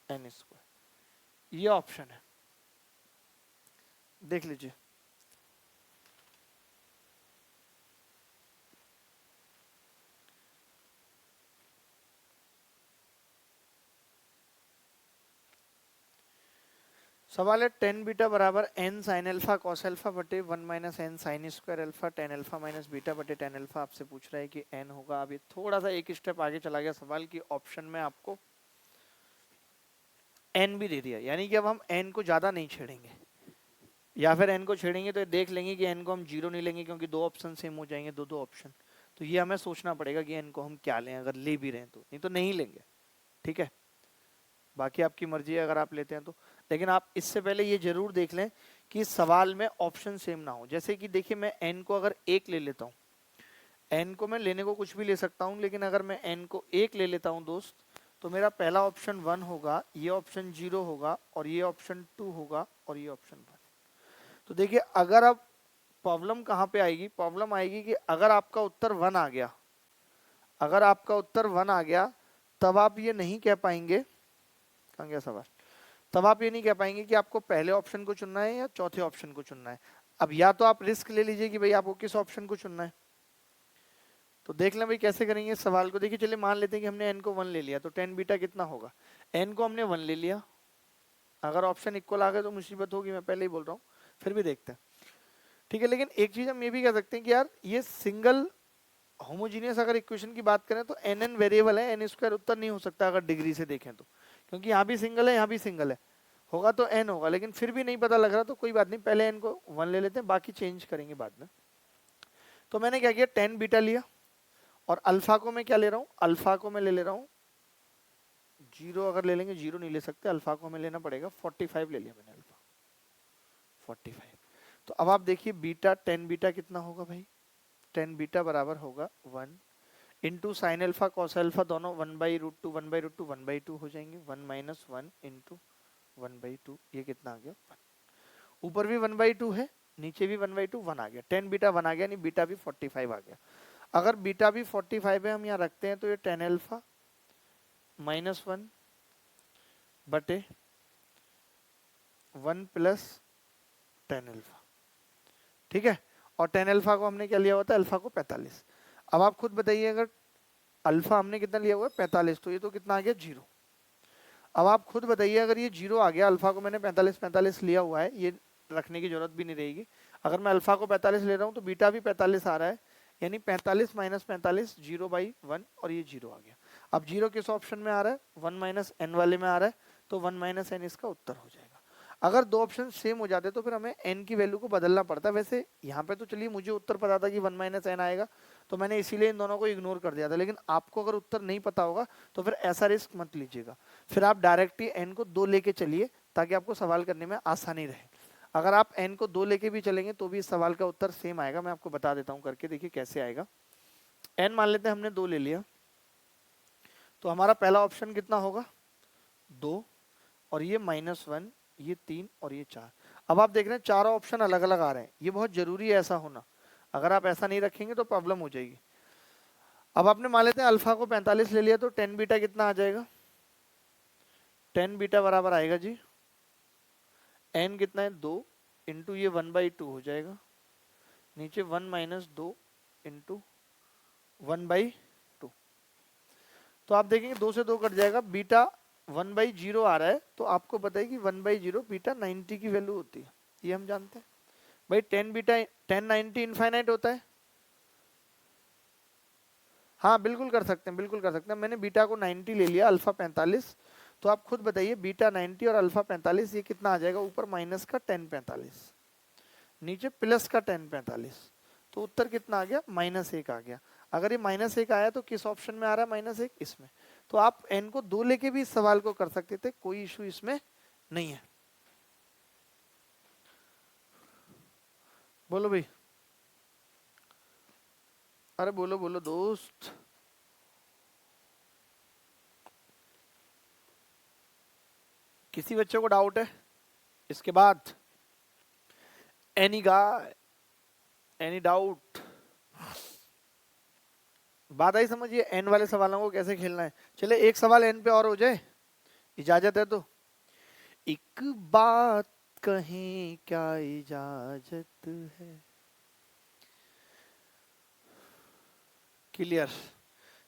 n square. ये ऑप्शन है, देख लीजिए। सवाल है टेन बीटा बराबर n sin alpha cos alpha बटे one minus n sin square alpha ten alpha minus beta बटे टेन अल्फा। आपसे पूछ रहा है कि एन होगा। अभी थोड़ा सा एक स्टेप आगे चला गया सवाल की, ऑप्शन में आपको एन भी दे दिया, यानी कि अब हम एन को ज्यादा नहीं छेड़ेंगे, या फिर एन को छेड़ेंगे तो देख लेंगे कि एन को हम जीरो नहीं लेंगे, क्योंकि दो ऑप्शन सेम हो जाएंगे, दो दो ऑप्शन। तो ये हमें सोचना पड़ेगा कि एन को हम क्या लें, अगर ले भी रहे हैं तो, नहीं तो नहीं लेंगे। ठीक है, बाकी आपकी मर्जी है अगर आप लेते हैं तो। लेकिन आप इससे पहले ये जरूर देख लें कि सवाल में ऑप्शन सेम ना हो। जैसे कि देखिए, मैं एन को अगर एक ले लेता हूँ, एन को मैं लेने को कुछ भी ले सकता हूँ, लेकिन अगर मैं एन को एक ले लेता हूँ दोस्त, तो मेरा पहला ऑप्शन वन होगा, ये ऑप्शन जीरो होगा, और ये ऑप्शन टू होगा, और ये ऑप्शन वन। तो देखिए, अगर अब प्रॉब्लम कहाँ पे आएगी? प्रॉब्लम आएगी कि अगर आपका उत्तर वन आ गया, अगर आपका उत्तर वन आ गया, तब आप ये नहीं कह पाएंगे, कहाँ गया सवाल, तब आप ये नहीं कह पाएंगे कि आपको पहले ऑप्शन को चुनना है या चौथे ऑप्शन को चुनना है। अब या तो आप रिस्क ले लीजिए कि भाई आपको किस ऑप्शन को चुनना है। तो देख लें भाई कैसे करेंगे इस सवाल को। देखिए, चलिए मान लेते हैं कि हमने एन को वन ले लिया, तो टेन बीटा कितना होगा? एन को हमने वन ले लिया, अगर ऑप्शन इक्वल आ गए तो मुसीबत होगी, मैं पहले ही बोल रहा हूँ, फिर भी देखते हैं। ठीक है, लेकिन एक चीज हम ये भी कह सकते हैं कि यार ये सिंगल होमोजीनियस अगर इक्वेशन की बात करें तो एन एन वेरिएबल है, एन स्क्वायर उत्तर नहीं हो सकता अगर डिग्री से देखें तो, क्योंकि यहाँ भी सिंगल है यहाँ भी सिंगल है, होगा तो एन होगा, लेकिन फिर भी नहीं पता लग रहा, तो कोई बात नहीं, पहले एन को वन ले लेते हैं, बाकी चेंज करेंगे बाद में। तो मैंने क्या किया, टेन बीटा लिया, और अल्फा को मैं क्या ले रहा हूँ, अल्फा को मैं ले रहा हूँ जीरो। अगर ले लेंगे, जीरो नहीं ले सकते, अल्फा को हमें लेना पड़ेगा 45 ले लिया मैंने, अल्फा 45। तो अब आप देखिए बीटा, टेन बीटा कितना होगा भाई, टेन बीटा बराबर होगा one into sin alpha cos alpha, दोनों one by root two one by root two one by two हो जाएंगे, one minus one into one by two, ये कितना आ गया वन। ऊपर भी वन बाई टू है, नीचे भी वन बाई टू, वन आ गया, टेन बीटा वन आ गया, नहीं बीटा भी 45 आ गया। अगर बीटा भी 45 है, हम यहाँ रखते हैं, तो ये टेन अल्फा माइनस वन बटे वन प्लस टेन अल्फा। ठीक है, और टेन अल्फा को हमने क्या लिया होता है, अल्फा को 45। अब आप खुद बताइए, अगर अल्फा हमने कितना लिया हुआ है 45, तो ये तो कितना आ गया जीरो। अब आप खुद बताइए, अगर ये जीरो आ गया, अल्फा को मैंने 45 45 लिया हुआ है, ये रखने की जरूरत भी नहीं रहेगी। अगर मैं अल्फा को 45 ले रहा हूँ तो बीटा भी 45 आ रहा है, यानी 45 माइनस 45 जीरो बाई वन, और ये जीरो आ गया। अब जीरो किस ऑप्शन में आ रहा है, वन माइनस एन वाले में आ रहा है, तो वन माइनस एन इसका उत्तर हो जाएगा। अगर दो ऑप्शन सेम हो जाते तो फिर हमें एन की वैल्यू को बदलना पड़ता। वैसे यहाँ पे तो चलिए मुझे उत्तर पता था कि वन माइनस एन आएगा, तो मैंने इसीलिए इन दोनों को इग्नोर कर दिया था, लेकिन आपको अगर उत्तर नहीं पता होगा तो फिर ऐसा रिस्क मत लीजिएगा, फिर आप डायरेक्ट ही एन को दो लेके चलिए, ताकि आपको सवाल करने में आसानी रहे। अगर आप एन को दो लेके भी चलेंगे तो भी इस सवाल का उत्तर सेम आएगा। मैं आपको बता देता हूँ करके, देखिए कैसे आएगा। एन मान लेते हैं हमने दो ले लिया, तो हमारा पहला ऑप्शन कितना होगा, दो, और ये माइनस वन, ये तीन, और ये चार। अब आप देख रहे हैं चारों ऑप्शन अलग अलग आ रहे हैं, ये बहुत जरूरी है ऐसा होना, अगर आप ऐसा नहीं रखेंगे तो प्रॉब्लम हो जाएगी। अब आपने मान लेते हैं अल्फा को 45 ले लिया, तो टेन बीटा कितना आ जाएगा, टेन बीटा बराबर आएगा जी, एन कितना है दो, इंटू ये वन बाई टू हो जाएगा, नीचे वन माइनस दो इंटू वन बाई टू। तो आप देखेंगे दो से दो कट जाएगा, बीटा वन बाई जीरो आ रहा है, तो आपको पता है कि वन बाई जीरो बीटा 90 की वैल्यू होती है, ये हम जानते हैं भाई। टेन बीटा टेन 90 इनफाइनाइट होता है, हाँ बिल्कुल कर सकते हैं, बिल्कुल कर सकते हैं। मैंने बीटा को 90 ले लिया, अल्फा 45, तो आप खुद बताइए बीटा 90 और अल्फा 45, ये कितना आ जाएगा, ऊपर माइनस का 10 45, नीचे प्लस का 10 45, तो उत्तर कितना आ गया, माइनस एक आ गया। अगर ये माइनस एक आया तो किस ऑप्शन में आ रहा है माइनस एक, इसमें। तो आप एन को दो लेके भी इस सवाल को कर सकते थे, कोई इशू इसमें नहीं है। बोलो भाई, अरे बोलो बोलो दोस्त। किसी बच्चे को डाउट है इसके बाद? Any guy, any doubt? बात आई समझिए एन वाले सवालों को कैसे खेलना है। चले एक सवाल एन पे और हो जाए, इजाजत है तो। एक बात कहें क्या इजाजत है। क्लियर।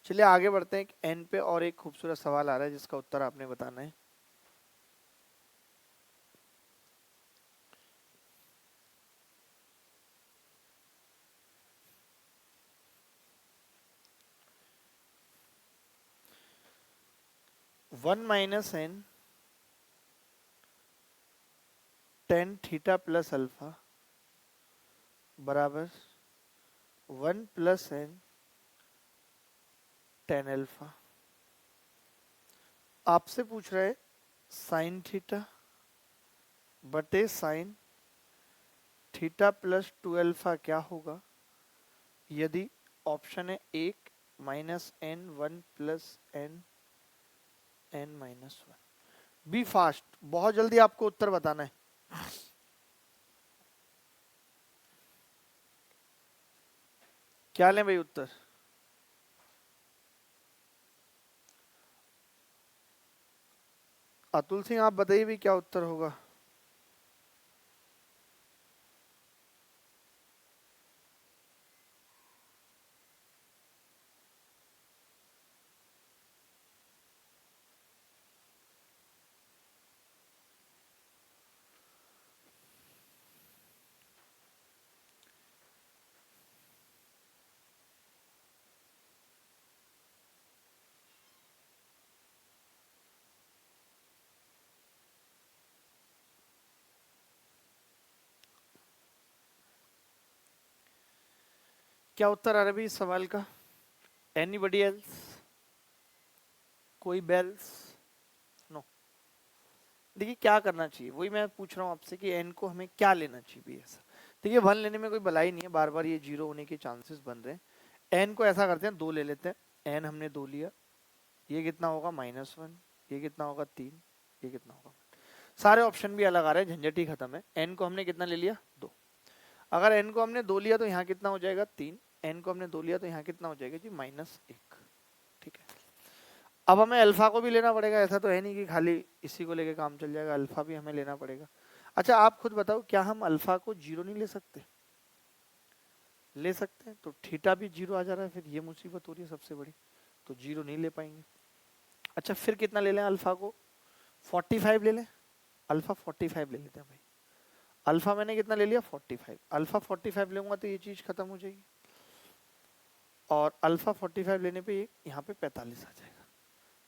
चलिए आगे बढ़ते हैं। एन पे और एक खूबसूरत सवाल आ रहा है जिसका उत्तर आपने बताना है। One minus n tan theta plus alpha बराबर one plus n tan alpha. आपसे पूछ रहा है साइन थीटा बटे sin theta plus two alpha क्या होगा यदि ऑप्शन है एक minus n one plus n n minus one. Be fast, बहुत जल्दी आपको उत्तर बताना है। क्या लें भाई उत्तर? अतुल सिंह आप बताइए भी क्या उत्तर होगा। क्या उत्तर आ रहा है भाई इस सवाल का? Anybody else? कोई बेल्स? नो। देखिए क्या करना चाहिए वही मैं पूछ रहा हूँ आपसे कि एन को हमें क्या लेना चाहिए ऐसा। देखिए वन लेने में कोई भलाई नहीं है, बार बार ये जीरो होने के चांसेस बन रहे हैं। एन को ऐसा करते हैं दो ले लेते हैं। एन हमने दो लिया, ये कितना होगा माइनस वन, ये कितना होगा तीन, ये कितना होगा। सारे ऑप्शन भी अलग आ रहे हैं, झंझट ही खत्म है। एन को हमने कितना ले लिया दो। अगर एन को हमने दो लिया तो यहाँ कितना हो जाएगा तीन। एन को हमने दो लिया तो यहाँ कितना हो जाएगा जी माइनस एक। ठीक है। अब हमें अल्फा को भी लेना पड़ेगा, ऐसा तो है नहीं कि खाली इसी को लेके काम चल जाएगा, अल्फा भी हमें लेना पड़ेगा। अच्छा आप खुद बताओ क्या हम अल्फा को जीरो नहीं ले सकते? ले सकते हैं तो थीटा भी जीरो आ जा रहा है, फिर ये मुसीबत हो रही है सबसे बड़ी, तो जीरो नहीं ले पाएंगे। अच्छा फिर कितना ले लें अल्फा को? 45 ले लें। अल्फा 45 ले लेते हैं भाई। अल्फा मैंने कितना ले लिया 45। अल्फा 45 लूंगा तो ये चीज खत्म हो जाएगी, और अल्फा 45 लेने पे यहाँ पे 45 आ जाएगा।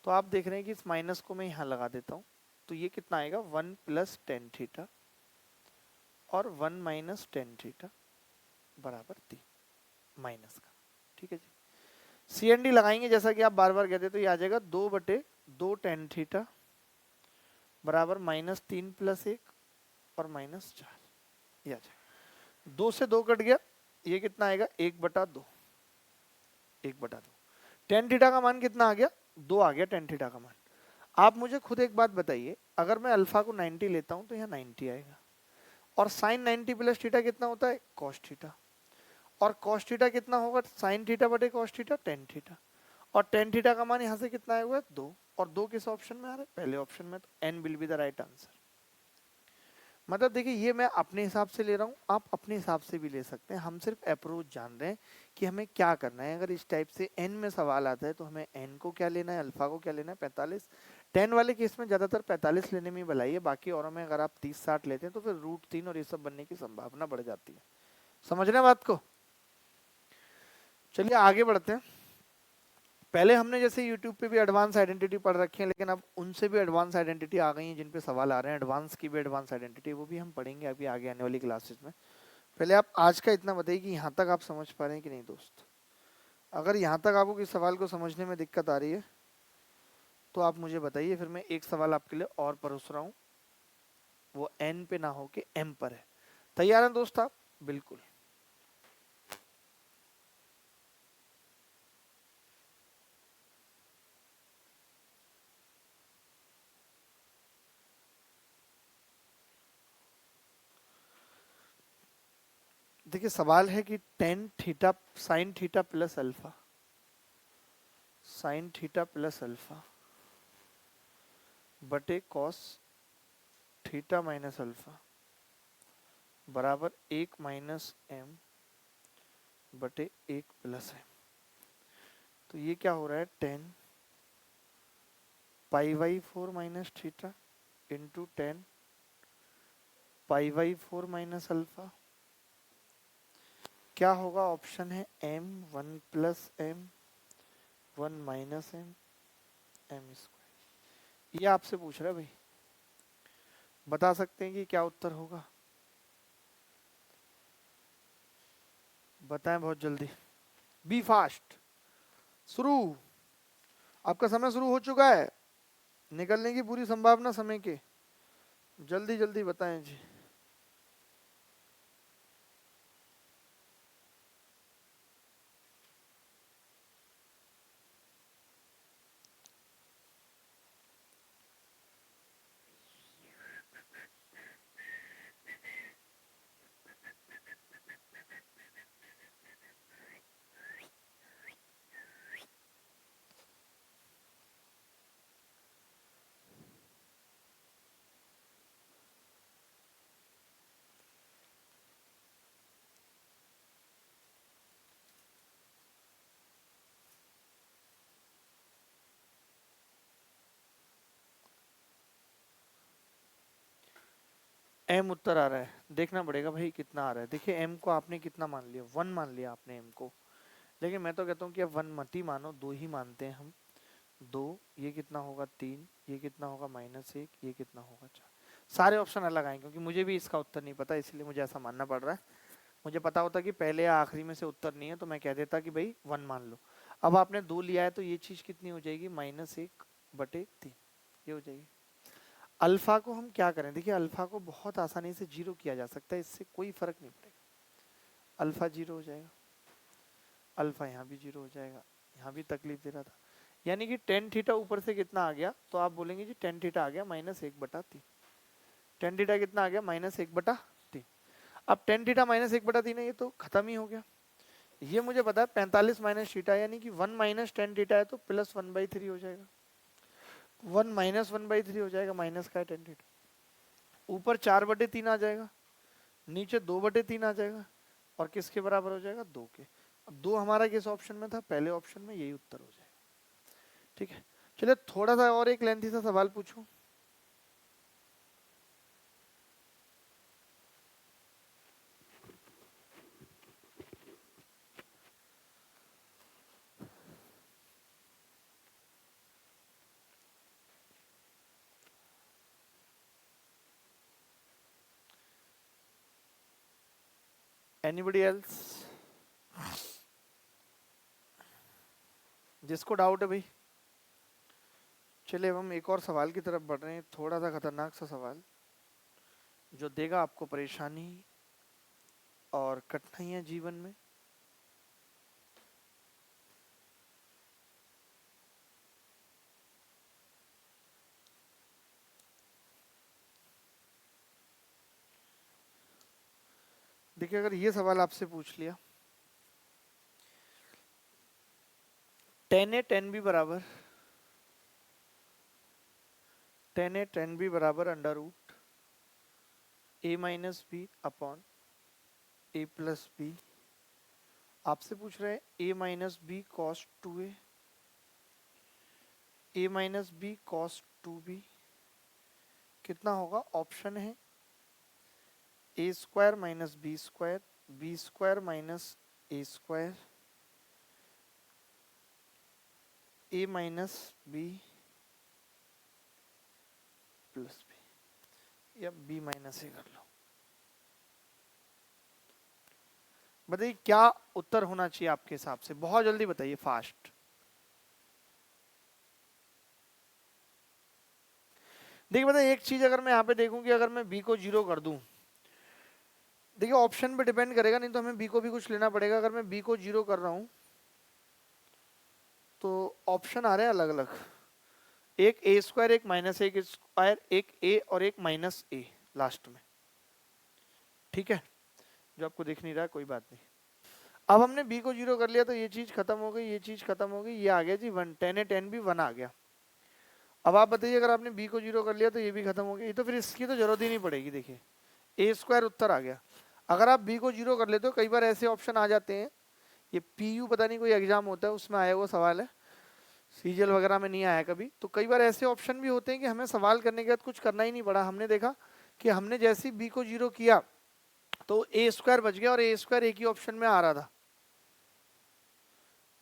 तो आप देख रहे हैं कि इस माइनस को मैं यहाँ लगा देता हूँ, तो ये कितना आएगा वन प्लस टेन थीटा और वन माइनस टेन थीटा बराबर तीन माइनस का। ठीक है जी। सी एन डी लगाएंगे जैसा कि आप बार बार कहते, तो ये आ जाएगा दो बटे दो टेन थीटा बराबर माइनस तीन प्लस एक और माइनस चार। ये आ जाएगा, दो से दो कट गया, ये कितना आएगा एक बटा दो। एक बटा दो। टेन थीटा का मान कितना आ गया? दो आ गया टेन थीटा का मान। आप मुझे खुद एक बात बताइए, अगर मैं अल्फा को 90 लेता हूं तो यहाँ 90 आएगा, और साइन 90 प्लस थीटा कितना होता है कॉस थीटा, और कॉस थीटा कितना होगा साइन थीटा बटे कॉस थीटा टेन थीटा, और टेन थीटा का मान यहाँ से कितना आया हुआ है दो, और दो किस ऑप्शन में आ रहा है पहले ऑप्शन में, तो an will be the right answer. मतलब देखिए ये मैं अपने हिसाब से ले रहा हूँ, आप अपने हिसाब से भी ले सकते हैं, हम सिर्फ अप्रोच जान रहे हैं कि हमें क्या करना है। अगर इस टाइप से एन में सवाल आता है तो हमें एन को क्या लेना है, अल्फा को क्या लेना है 45। टेन वाले केस में ज्यादातर 45 लेने में भलाई है, बाकी औरों में अगर आप 30-60 लेते हैं तो फिर रूट तीन और ये सब बनने की संभावना बढ़ जाती है। समझ रहे हैं बात को? चलिए आगे बढ़ते हैं। पहले हमने जैसे YouTube पे भी एडवांस आइडेंटिटी पढ़ रखी है, लेकिन अब उनसे भी एडवांस आइडेंटिटी आ गई है जिन पे सवाल आ रहे हैं, एडवांस की भी एडवांस आइडेंटिटी, वो भी हम पढ़ेंगे अभी आगे आने वाली क्लासेस में। पहले आप आज का इतना बताइए कि यहाँ तक आप समझ पा रहे हैं कि नहीं दोस्त। अगर यहाँ तक आपको किस सवाल को समझने में दिक्कत आ रही है तो आप मुझे बताइए, फिर मैं एक सवाल आपके लिए और परोस रहा हूँ, वो एन पे ना हो के एम पर है। तैयार हैं दोस्त आप? बिल्कुल। देखिए सवाल है कि tan theta sine theta plus alpha, sign theta plus alpha बटे कॉस थीटा माइनस अल्फा बराबर 1 - m बटे 1 + m। तो ये क्या हो रहा है, 10 π/4 minus theta into 10 π/4 minus alpha. क्या होगा, ऑप्शन है m 1 + m 1 - m m²। ये आपसे पूछ रहा है भाई, बता सकते हैं कि क्या उत्तर होगा? बताएं बहुत जल्दी, बी फास्ट। शुरू, आपका समय शुरू हो चुका है, निकलने की पूरी संभावना समय के, जल्दी जल्दी बताएं जी। एम उत्तर आ रहा है, देखना पड़ेगा भाई कितना आ रहा है। देखिए एम को आपने कितना मान लिया, 1 मान लिया आपने एम को, लेकिन मैं तो कहता हूँ कि अब 1 मत ही मानो, 2 ही मानते हैं हम। 2, ये कितना होगा 3, ये कितना होगा -1, ये कितना होगा 4। सारे ऑप्शन अलग आए क्योंकि मुझे भी इसका उत्तर नहीं पता, इसलिए मुझे ऐसा मानना पड़ रहा है। मुझे पता होता कि पहले या आखिरी में से उत्तर नहीं है तो मैं कह देता कि भाई 1 मान लो। अब आपने 2 लिया है तो ये चीज कितनी हो जाएगी, -1/3, ये हो जाएगी। अल्फा को हम क्या करें, देखिए अल्फा को बहुत आसानी से 0 किया जा सकता है, इससे कोई फर्क नहीं पड़ेगा। अल्फा 0 हो जाएगा, अल्फा यहाँ भी 0 हो जाएगा, यहाँ भी तकलीफ दे रहा था। यानी कि टेन थीटा ऊपर से कितना आ गया, तो आप बोलेंगे जी टेन थीटा आ गया -1/3। टेन थीटा कितना आ गया, -1/3। अब टेन थीटा -1/3 है, ये तो खत्म ही हो गया। ये मुझे पता है 45 माइनस थीटा, यानी कि 1 - टेन थीटा है तो +1/3 हो जाएगा। 1 - 1/3 हो जाएगा, माइनस का है टेन थीटा। ऊपर 4/3 आ जाएगा, नीचे 2/3 आ जाएगा, और किसके बराबर हो जाएगा, 2 के। अब 2 हमारा किस ऑप्शन में था, पहले ऑप्शन में, यही उत्तर हो जाएगा। ठीक है, चलिए थोड़ा सा और एक लेंथी सा सवाल पूछूं। एनीबडी एल्स, जिसको डाउट है भाई? चलिए अब हम एक और सवाल की तरफ बढ़ रहे हैं, थोड़ा सा खतरनाक सा सवाल जो देगा आपको परेशानी और कठिनाइयां जीवन में। देखिए अगर ये सवाल आपसे पूछ लिया, 10a 10b बराबर 10a 10b बराबर √a - b अपॉन a+b। आपसे पूछ रहे हैं a - b cos 2a, a - b cos 2b कितना होगा? ऑप्शन है a² - b², b² - a², a - b plus b, या b - a कर लो। बताइए क्या उत्तर होना चाहिए आपके हिसाब से, बहुत जल्दी बताइए, फास्ट। देखिए बताइए एक चीज, अगर मैं यहाँ पे देखूं कि अगर मैं b को 0 कर दूं, देखिए ऑप्शन पे डिपेंड करेगा, नहीं तो हमें b को भी कुछ लेना पड़ेगा। अगर मैं b को 0 कर रहा हूं तो ऑप्शन आ रहे हैं अलग अलग, एक a², एक -a², एक a और एक -a लास्ट में। ठीक है, जो आपको दिख नहीं रहा है, कोई बात नहीं। अब हमने b को 0 कर लिया तो ये चीज खत्म हो गई, ये चीज खत्म हो गई, ये आ गया जी 1, 10 है 10 भी 1 आ गया। अब आप बताइए अगर आपने b को 0 कर लिया तो ये भी खत्म हो गया, ये तो फिर इसकी तो जरूरत ही नहीं पड़ेगी। देखिए a² उत्तर आ गया। अगर आप b को 0 कर लेते हो, कई बार ऐसे ऑप्शन आ जाते हैं, ये PU पता नहीं कोई एग्जाम होता है उसमें आया हुआ सवाल है, सीजीएल वगैरह में नहीं आया कभी, तो कई बार ऐसे ऑप्शन भी होते हैं कि हमें सवाल करने के बाद कुछ करना ही नहीं पड़ा। हमने देखा कि हमने जैसे ही b को 0 किया तो a² बच गया और a² एक ही ऑप्शन में आ रहा था।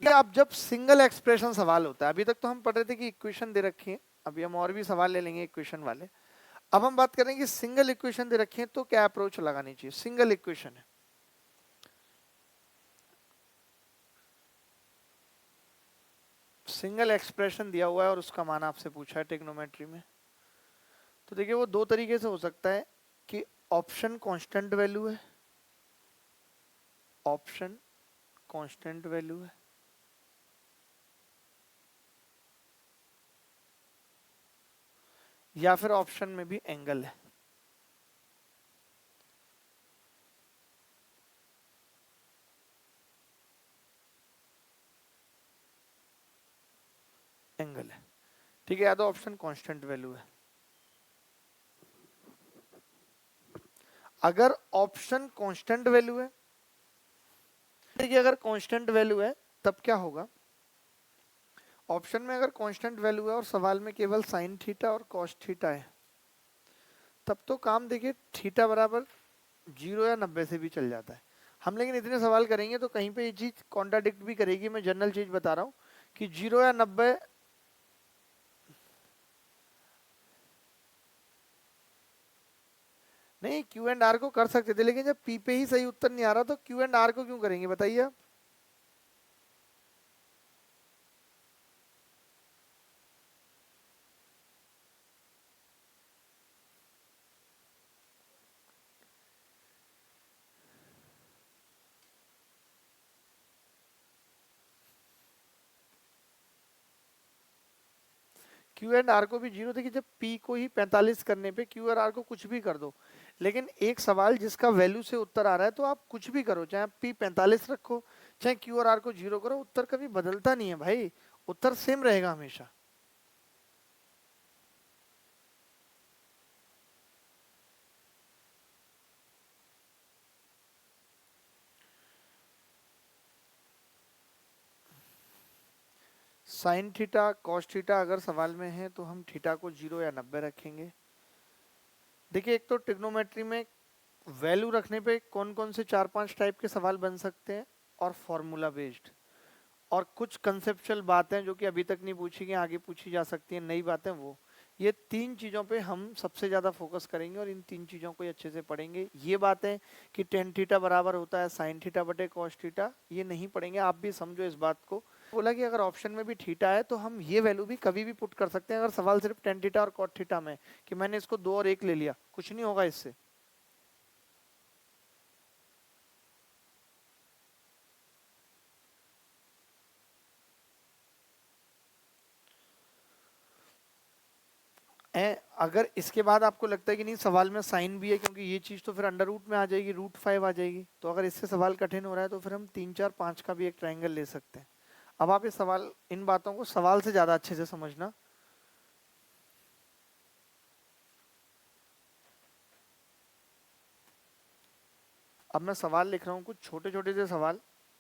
अब जब सिंगल एक्सप्रेशन सवाल होता है, अभी तक तो हम पढ़ रहे थे कि इक्वेशन दे रखी है, अभी हम और भी सवाल ले लेंगे इक्वेशन वाले। अब हम बात करेंगे सिंगल इक्वेशन दे रखी है तो क्या अप्रोच लगानी चाहिए। सिंगल इक्वेशन है, सिंगल एक्सप्रेशन दिया हुआ है और उसका मान आपसे पूछा है ट्रिग्नोमेट्री में। तो देखिए वो दो तरीके से हो सकता है कि ऑप्शन कांस्टेंट वैल्यू है, ऑप्शन कांस्टेंट वैल्यू है, या फिर ऑप्शन में भी एंगल है। एंगल है, ठीक है, या तो ऑप्शन कांस्टेंट वैल्यू है। अगर ऑप्शन कांस्टेंट वैल्यू है, देखिए अगर कांस्टेंट वैल्यू है तब क्या होगा, ऑप्शन में अगर कांस्टेंट वैल्यू है और सवाल में केवल साइन थीटा और कॉस थीटा है, तब तो काम देखिए थीटा बराबर 0 या 90 से भी चल जाता है। हम लेकिन इतने सवाल करेंगे तो कहीं पे ये चीज कॉन्ट्राडिक्ट भी करेगी। मैं जनरल चीज बता रहा हूँ कि 0 या 90, नहीं क्यू एंड आर को कर सकते थे, लेकिन जब पी पे ही सही उत्तर नहीं आ रहा तो क्यू एंड आर को क्यों करेंगे बताइए आप। क्यू एंड आर को भी 0, देखिए जब पी को ही 45 करने पे क्यू और आर को कुछ भी कर दो, लेकिन एक सवाल जिसका वैल्यू से उत्तर आ रहा है तो आप कुछ भी करो, चाहे आप पी 45 रखो चाहे क्यू और आर को 0 करो, उत्तर कभी बदलता नहीं है भाई, उत्तर सेम रहेगा हमेशा। साइन थीटा कॉस थीटा अगर सवाल में है तो हम थीटा को 0 या 90 रखेंगे। देखिए एक तो ट्रिग्नोमेट्री में वैल्यू रखने पे कौन कौन से 4-5 टाइप के सवाल बन सकते हैं, और फॉर्मूला बेस्ड, और कुछ कंसेप्चुअल बातें जो कि अभी तक नहीं पूछी गई आगे पूछी जा सकती हैं, नई बातें, वो ये 3 चीजों पे हम सबसे ज्यादा फोकस करेंगे और इन 3 चीजों को अच्छे से पढ़ेंगे। ये बातें कि टेन थीटा बराबर होता है साइन थीटा बटे कॉस थीटा, ये नहीं पढ़ेंगे, आप भी समझो इस बात को। बोला कि अगर ऑप्शन में भी थीटा है तो हम ये वैल्यू भी कभी भी पुट कर सकते हैं, अगर सवाल सिर्फ टेन थीटा और कॉट थीटा में कि मैंने इसको 2 और 1 ले लिया, कुछ नहीं होगा इससे। अगर इसके बाद आपको लगता है कि नहीं सवाल में साइन भी है, क्योंकि ये चीज तो फिर अंडर रूट में आ जाएगी, √5 आ जाएगी, तो अगर इससे सवाल कठिन हो रहा है तो फिर हम 3 4 5 का भी एक ट्रायंगल ले सकते हैं। अब आप इस सवाल इन बातों को सवाल से ज्यादा अच्छे से समझना। अब मैं सवाल लिख रहा हूँ कुछ छोटे छोटे से सवाल,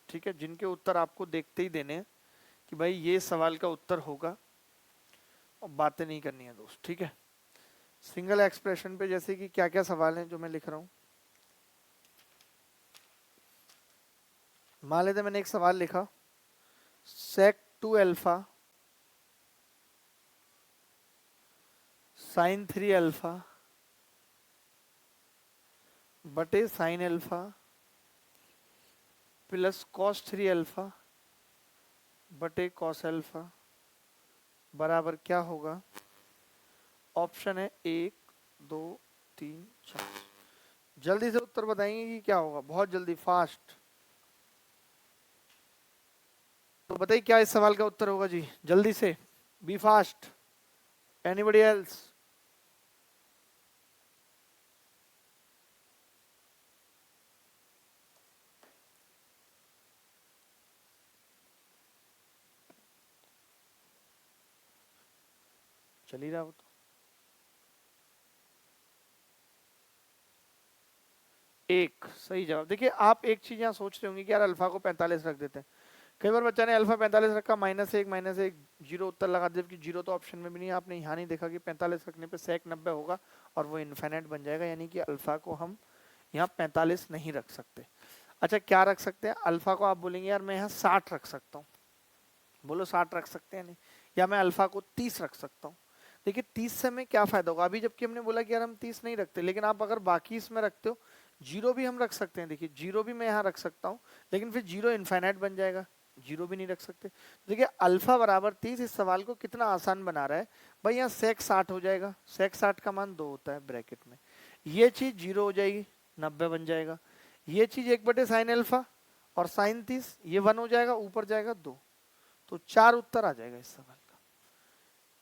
ठीक है, जिनके उत्तर आपको देखते ही देने हैं कि भाई ये सवाल का उत्तर होगा, और बातें नहीं करनी है दोस्त, ठीक है। सिंगल एक्सप्रेशन पे जैसे कि क्या क्या सवाल हैं जो मैं लिख रहा हूँ, मान लेते मैंने एक सवाल लिखा, sec2 अल्फा sin 3 अल्फा बटे sin alpha plus cos 3 alpha बटे cos अल्फा बराबर क्या होगा। ऑप्शन है 1 2 3 4, जल्दी से उत्तर बताएंगे कि क्या होगा, बहुत जल्दी फास्ट। तो बताइए क्या इस सवाल का उत्तर होगा जी, जल्दी से, बी फास्ट, एनीबॉडी एल्स। चल ही रहा वो तो। एक सही जवाब। देखिए आप एक चीज यहाँ सोच रहे होंगे कि यार अल्फा को 45 रख देते हैं। कई बार बच्चा ने अल्फा 45 रखा, -1 जीरो उत्तर लगा दिया, जबकि जीरो तो ऑप्शन में भी नहीं है। आपने यहाँ नहीं देखा कि 45 रखने पे सेक 90 होगा और वो इनफाइनाइट बन जाएगा, यानी कि अल्फा को हम यहाँ 45 नहीं रख सकते। अच्छा क्या रख सकते हैं? अल्फा को आप बोलेंगे यार मैं यहाँ 60 रख सकता हूँ, बोलो 60 रख सकते हैं नहीं, या मैं अल्फा को 30 रख सकता हूँ। देखिए 30 से हमें क्या फायदा होगा? अभी जबकि हमने बोला कि यार हम 30 नहीं रखते, लेकिन आप अगर बाकी इसमें रखते हो, जीरो भी हम रख सकते हैं। देखिए जीरो भी मैं यहाँ रख सकता हूँ, लेकिन फिर जीरो इनफाइनाइट बन जाएगा, जीरो भी नहीं रख सकते। देखिए अल्फा बराबर 30 इस सवाल को कितना आसान बना रहा है भाई। यहाँ सेक 60 हो जाएगा, सेक 60 का मान 2 होता है ब्रैकेट में, ये चीज जीरो हो जाएगी, 90 बन जाएगा। ये चीज 1/sin अल्फा और sin 30, ये 1 हो जाएगा, ऊपर जाएगा 2, तो 4 उत्तर आ जाएगा इस सवाल का।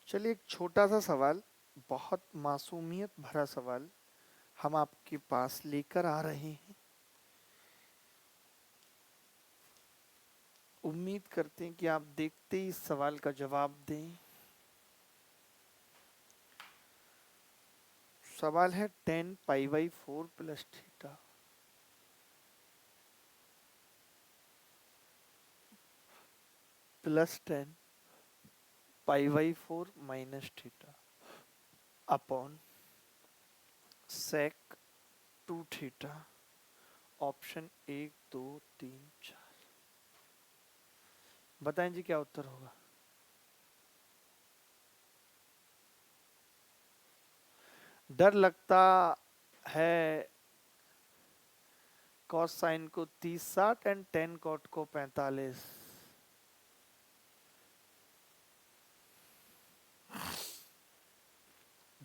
चलिए एक छोटा सा सवाल, बहुत मासूमियत भरा सवाल हम आपके पास लेकर आ रहे हैं। उम्मीद करते हैं कि आप देखते ही इस सवाल का जवाब दें। सवाल है tan π/4 plus theta plus tan π/4 minus theta upon sec 2 theta. Option 1 2 3 4, बताएं जी क्या उत्तर होगा? डर लगता है कॉस साइन को 30/60 एंड टेन कॉट को 45।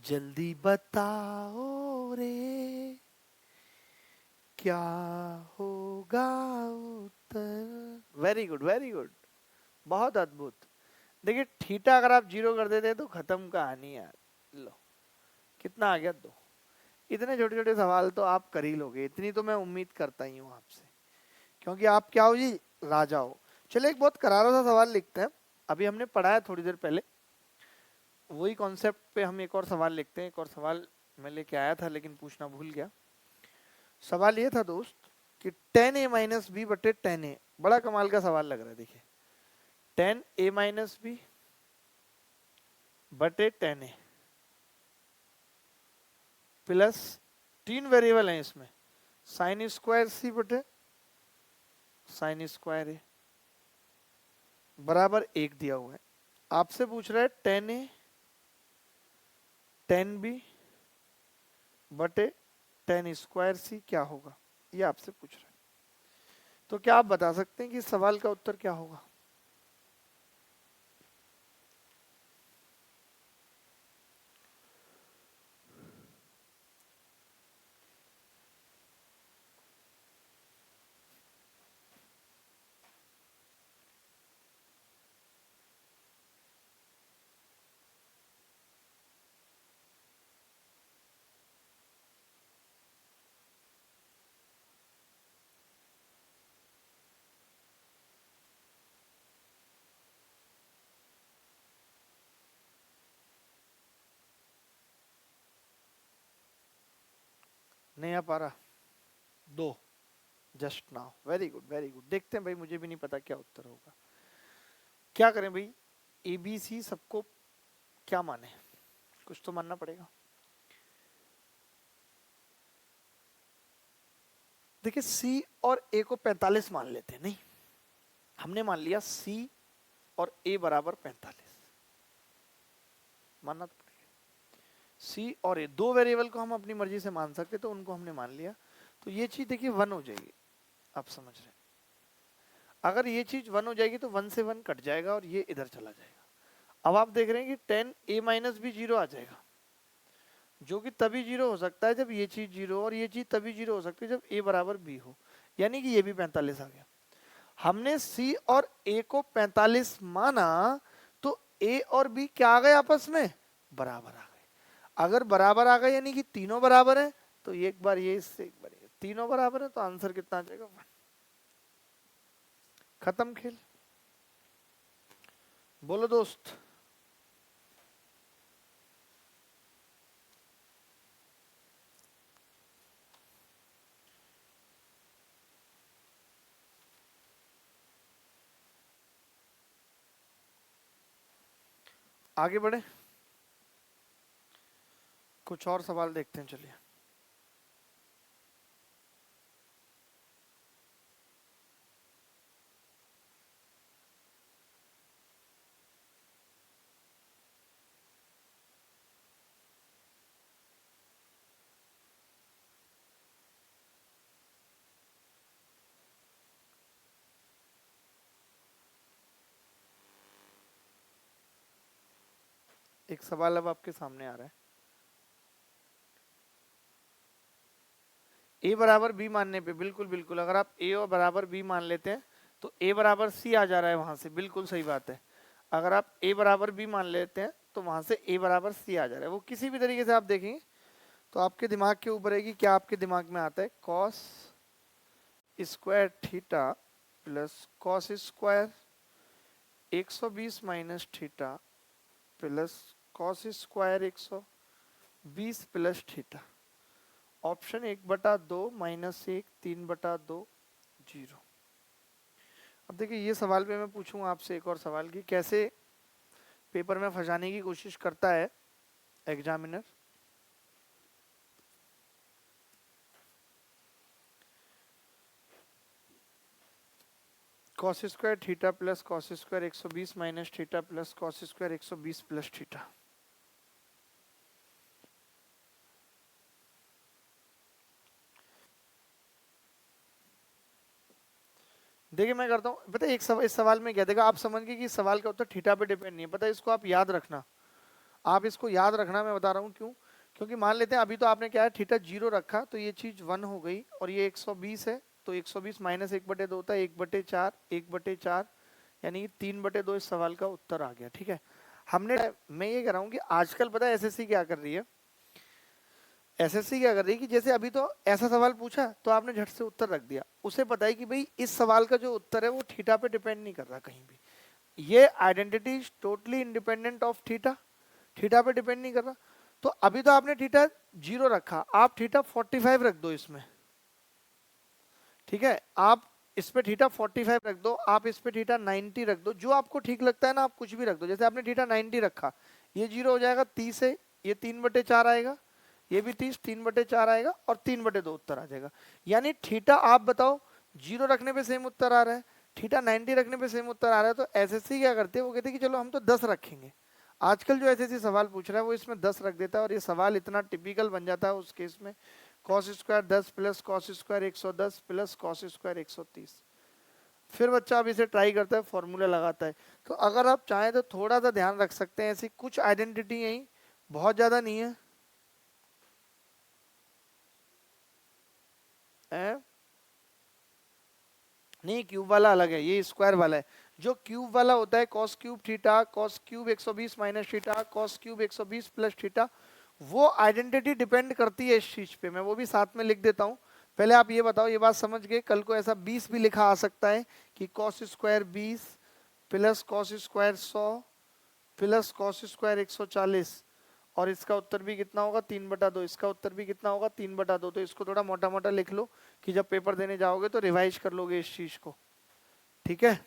जल्दी बताओ रे क्या होगा उत्तर। वेरी गुड वेरी गुड, बहुत अद्भुत। देखिए थीटा अगर आप जीरो कर देते तो खत्म कहानी यार। लो कितना आ गया? 2। इतने छोटे छोटे सवाल तो आप कर ही लोगे, इतनी तो मैं उम्मीद करता ही हूँ आपसे, क्योंकि आप क्या हो जी, राजा हो। चलिए एक बहुत करारा सा सवाल लिखते हैं, अभी हमने पढ़ा है थोड़ी देर पहले, वही कॉन्सेप्ट पे हम एक और सवाल लिखते हैं। एक और सवाल मैं लेके आया था लेकिन पूछना भूल गया। सवाल ये था दोस्त कि tan a माइनस बी बटे tan a, बड़ा कमाल का सवाल लग रहा है। देखिए tan a माइनस बी बटे tan a प्लस 3 वेरिएबल हैं इसमें, साइन स्क्वायर सी बटे साइन स्क्वायर ए बराबर 1 दिया हुआ है। आपसे पूछ रहा है tan a tan b बटे tan स्क्वायर सी क्या होगा, ये आपसे पूछ रहा है। तो क्या आप बता सकते हैं कि इस सवाल का उत्तर क्या होगा? नहीं आ पा रहा? 2 just now, very good very good. देखते हैं भाई, मुझे भी नहीं पता क्या उत्तर होगा। क्या करें भाई, ABC सबको क्या माने, कुछ तो मानना पड़ेगा। देखिए C और A को 45 मान लेते हैं, नहीं हमने मान लिया C और A बराबर 45, मानना तो पड़ेगा। C और A दो वेरिएबल को हम अपनी मर्जी से मान सकते, तो उनको हमने मान लिया, तो ये चीज देखिए 1 हो जाएगी। आप समझ रहे हैं, अगर ये चीज 1 हो जाएगी तो 1 से 1 कट जाएगा और ये इधर चला जाएगा। अब आप देख रहे हैं कि tan a माइनस भी 0 आ जाएगा, जो कि तभी 0 हो सकता है जब ये चीज 0, और ये चीज तभी 0 हो सकती है जब a बराबर b हो, यानी कि ये भी 45 आ गया। हमने C और A को 45 माना, तो A और B क्या आ गए आपस में? बराबर आ गए। अगर बराबर आ गए यानी कि तीनों बराबर है, तो एक बार ये इससे एक बार ये, तीनों बराबर है, तो आंसर कितना आ जाएगा? 1। खत्म खेल। बोलो दोस्त। आगे बढ़े, कुछ और सवाल देखते हैं। चलिए, एक सवाल अब आपके सामने आ रहा है। ए बराबर बी मानने पे, बिल्कुल बिल्कुल, अगर आप ए और बराबर बी मान लेते हैं तो ए बराबर सी आ जा रहा है वहां से, बिल्कुल सही बात है। अगर आप ए बराबर बी मान लेते हैं तो वहां से ए बराबर सी आ जा रहा है। वो किसी भी तरीके से आप देखेंगे तो आपके दिमाग के ऊपर है कि क्या आपके दिमाग में आता है। Cos square theta plus cos square 120 minus theta plus cos square 120 plus theta. Option 1/2 -1 3/2 0। अब देखिए, ये सवाल पे मैं पूछूंगा आपसे एक और सवाल कि कैसे पेपर में फंसाने की कोशिश करता है examiner. Cos square theta plus cos square 120 minus theta plus cos square 120 plus theta. देखिए मैं करता हूँ, पता है एक इस सवाल में क्या देखा, आप समझ गए कि इस सवाल का उत्तर थीटा पे डिपेंड नहीं है। पता है, इसको आप याद रखना, आप इसको याद रखना। मैं बता रहा हूँ क्यों। क्योंकि मान लेते हैं अभी तो आपने क्या है, थीटा 0 रखा तो ये चीज 1 हो गई और ये 120 है, तो 120 माइनस 1/2 होता है 1/4, 1/4 यानी 3/2 इस सवाल का उत्तर आ गया। ठीक है, हमने, मैं ये कह रहा हूँ कि आजकल पता है एसएससी क्या कर रही है, एसएससी क्या कर रही है कि जैसे अभी तो ऐसा सवाल पूछा तो आपने झट से उत्तर रख दिया, उसे पता है कि भाई इस सवाल का जो उत्तर है वो थीटा पे डिपेंड नहीं कर रहा कहीं भी। ये identity is totally independent of theta, theta पे डिपेंड नहीं कर रहा। तो अभी तो आपने थीटा 0 रखा, आप थीटा 45 रख दो इसमें। ठीक है, आप इस पे थीटा 45 रख दो, आप इस पे थीटा 90 रख दो, जो आपको ठीक लगता है ना, आप कुछ भी रख दो। जैसे आपने थीटा 90 रखा, ये 0 हो जाएगा 30 है, ये 3/4 आएगा, ये भी 30, 3/4 आएगा और 3/2 उत्तर आ जाएगा। यानी थीटा आप बताओ 0 रखने पे सेम उत्तर आ रहा है, थीटा 90 रखने पे सेम उत्तर आ रहा है। तो एसएससी क्या करते हैं, वो कहते हैं कि चलो हम तो 10 रखेंगे। आजकल जो एसएससी सवाल पूछ रहा है वो इसमें 10 रख देता है और ये सवाल इतना टिपिकल बन जाता है उस केस में। Cos square 10 plus cos square 110 plus cos square 130। फिर बच्चा अब इसे ट्राई करता है, फॉर्मूला लगाता है। तो अगर आप चाहें तो थोड़ा सा ध्यान रख सकते हैं, ऐसी कुछ आइडेंटिटी यही, बहुत ज्यादा नहीं है, है? नहीं, क्यूब वाला अलग है, ये स्क्वायर वाला है। जो क्यूब वाला होता है cos cube theta, cos cube 120 minus theta, cos cube 120 plus theta, वो आइडेंटिटी डिपेंड करती है इस चीज पे। मैं वो भी साथ में लिख देता हूं। पहले आप ये बताओ, ये बात समझ गए, कल को ऐसा 20 भी लिखा आ सकता है कि cos square 20 plus cos square 100 plus cos square 140, और इसका उत्तर भी कितना होगा 3/2, इसका उत्तर भी कितना होगा 3/2। तो इसको थोड़ा मोटा मोटा लिख लो कि जब पेपर देने जाओगे तो रिवाइज कर लोगे इस चीज को। ठीक है,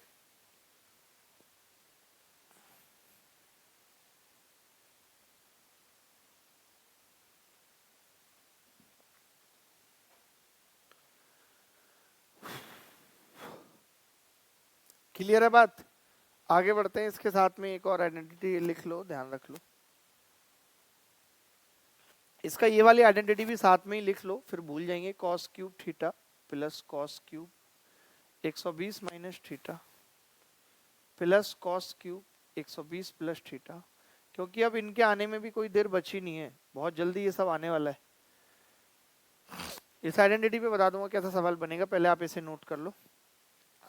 क्लियर है बात। आगे बढ़ते हैं, इसके साथ में एक और आइडेंटिटी लिख लो, ध्यान रख लो, इसका ये वाली आइडेंटिटी भी साथ में ही लिख लो, फिर भूल जाएंगे। Cos cube theta plus cos cube 120 minus theta plus cos cube 120 plus theta. क्योंकि अब इनके आने में भी कोई देर बची नहीं है, बहुत जल्दी ये सब आने वाला है। इस आइडेंटिटी पे बता दूंगा कैसा सवाल बनेगा, पहले आप इसे नोट कर लो,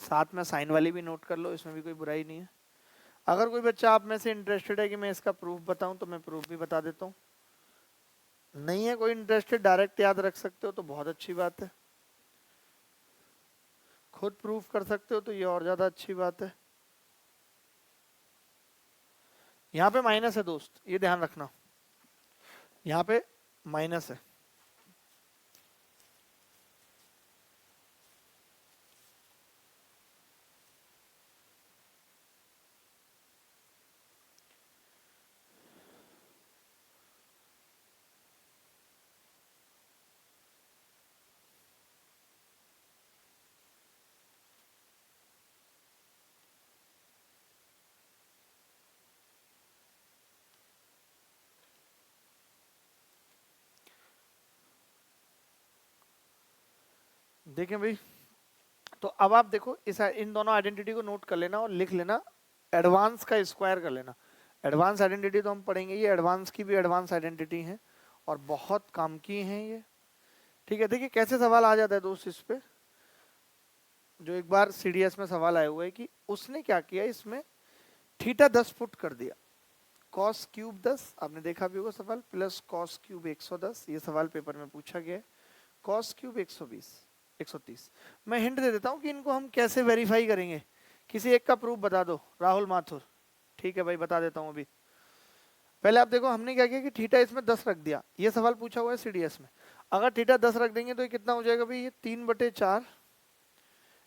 साथ में साइन वाली भी नोट कर लो, इसमें भी कोई बुराई नहीं है। अगर कोई बच्चा आप में से इंटरेस्टेड है कि मैं इसका प्रूफ बताऊं तो मैं प्रूफ भी बता देता हूँ। नहीं है कोई इंटरेस्टेड, डायरेक्ट याद रख सकते हो तो बहुत अच्छी बात है, खुद प्रूफ कर सकते हो तो ये और ज्यादा अच्छी बात है। यहाँ पे माइनस है दोस्त, ये ध्यान रखना, यहाँ पे माइनस है। देखें भाई, तो अब आप देखो इन दोनों आइडेंटिटी को नोट कर लेना और लिख लेना, एडवांस का स्क्वायर कर लेना। एडवांस आइडेंटिटी तो हम पढ़ेंगे, ये एडवांस की भी एडवांस आइडेंटिटी है और बहुत काम की है ये। ठीक है, देखिए कैसे सवाल आ जाता है दोस्त इस पे। जो एक बार सीडीएस में सवाल आया हुआ है कि उसने क्या किया, इसमें थीटा 10 पुट कर दिया, कॉस क्यूब 10, आपने देखा भी होगा सवाल, प्लस कॉस क्यूब 110, ये सवाल पेपर में पूछा गया है। Cos cube 120 130। मैं हिंट दे देता हूँ कि इनको हम कैसे वेरीफाई करेंगे। किसी एक का प्रूफ बता दो, राहुल माथुर। ठीक है भाई, बता देता हूँ अभी। पहले आप देखो हमने क्या किया कि थीटा इसमें 10 रख दिया, ये सवाल पूछा हुआ है सीडीएस में। अगर थीटा 10 रख देंगे तो ये कितना हो जाएगा भाई, ये 3/4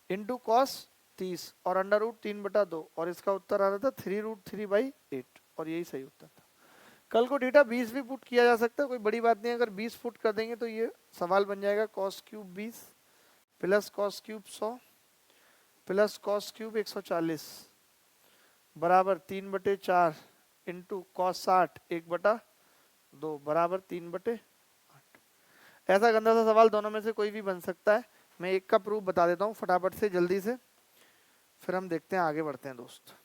इंटू कॉस 30 और अंडर रूट 3/2, और इसका उत्तर आ रहा था 3√3/8, और यही सही उत्तर था। कल को थीटा 20 भी पुट किया जा सकता है, कोई बड़ी बात नहीं। अगर 20 पुट कर देंगे तो ये सवाल बन जाएगा cos cube 20 plus cos cube 100 plus cos cube 140 बराबर 3/4 इंटू कॉस 60 1/2 बराबर 3/8। ऐसा गंदा सा सवाल दोनों में से कोई भी बन सकता है। मैं एक का प्रूफ बता देता हूँ फटाफट से जल्दी से, फिर हम देखते हैं, आगे बढ़ते हैं दोस्त।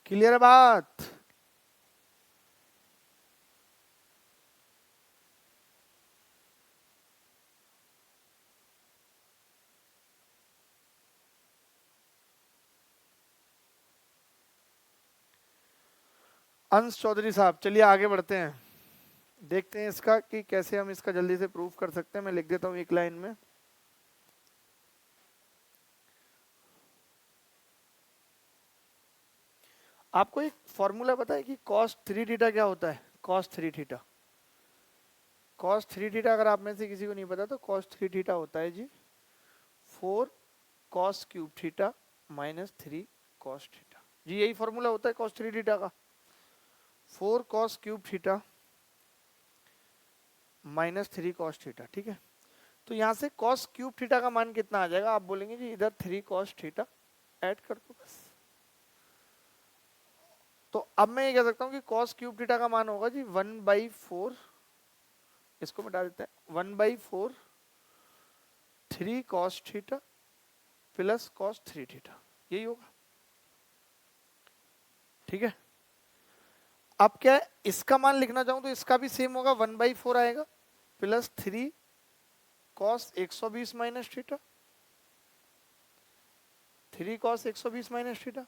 क्लियर है बात? अंश चौधरी साहब, चलिए आगे बढ़ते हैं, देखते हैं इसका कि कैसे हम इसका जल्दी से प्रूफ कर सकते हैं। मैं लिख देता हूँ एक लाइन में। आपको एक फॉर्मूला पता है कि कॉस 3 थीटा क्या होता है? कॉस 3 थीटा, कॉस 3 थीटा अगर आप में से किसी को नहीं पता तो कॉस 3 थीटा होता है जी 4 cos cube theta minus 3 cos theta. जी यही फॉर्मूला होता है कॉस 3 थीटा का, 4 cos cube theta minus 3 cos theta. ठीक है, तो यहां से कॉस क्यूब थीटा का मान कितना आ जाएगा? आप बोलेंगे जी इधर 3 कॉस थीटा ऐड कर दो बस। तो अब मैं ये कह सकता हूं कि कॉस क्यूब थीटा का मान होगा जी 1/4, इसको मिटा देते हैं, 1/4 3 cos theta plus cos 3 theta, यही होगा। ठीक है, अब क्या है, इसका मान लिखना चाहूं तो इसका भी सेम होगा, 1/4 आएगा plus 3 cos 120 minus theta, 3 cos 120 minus theta,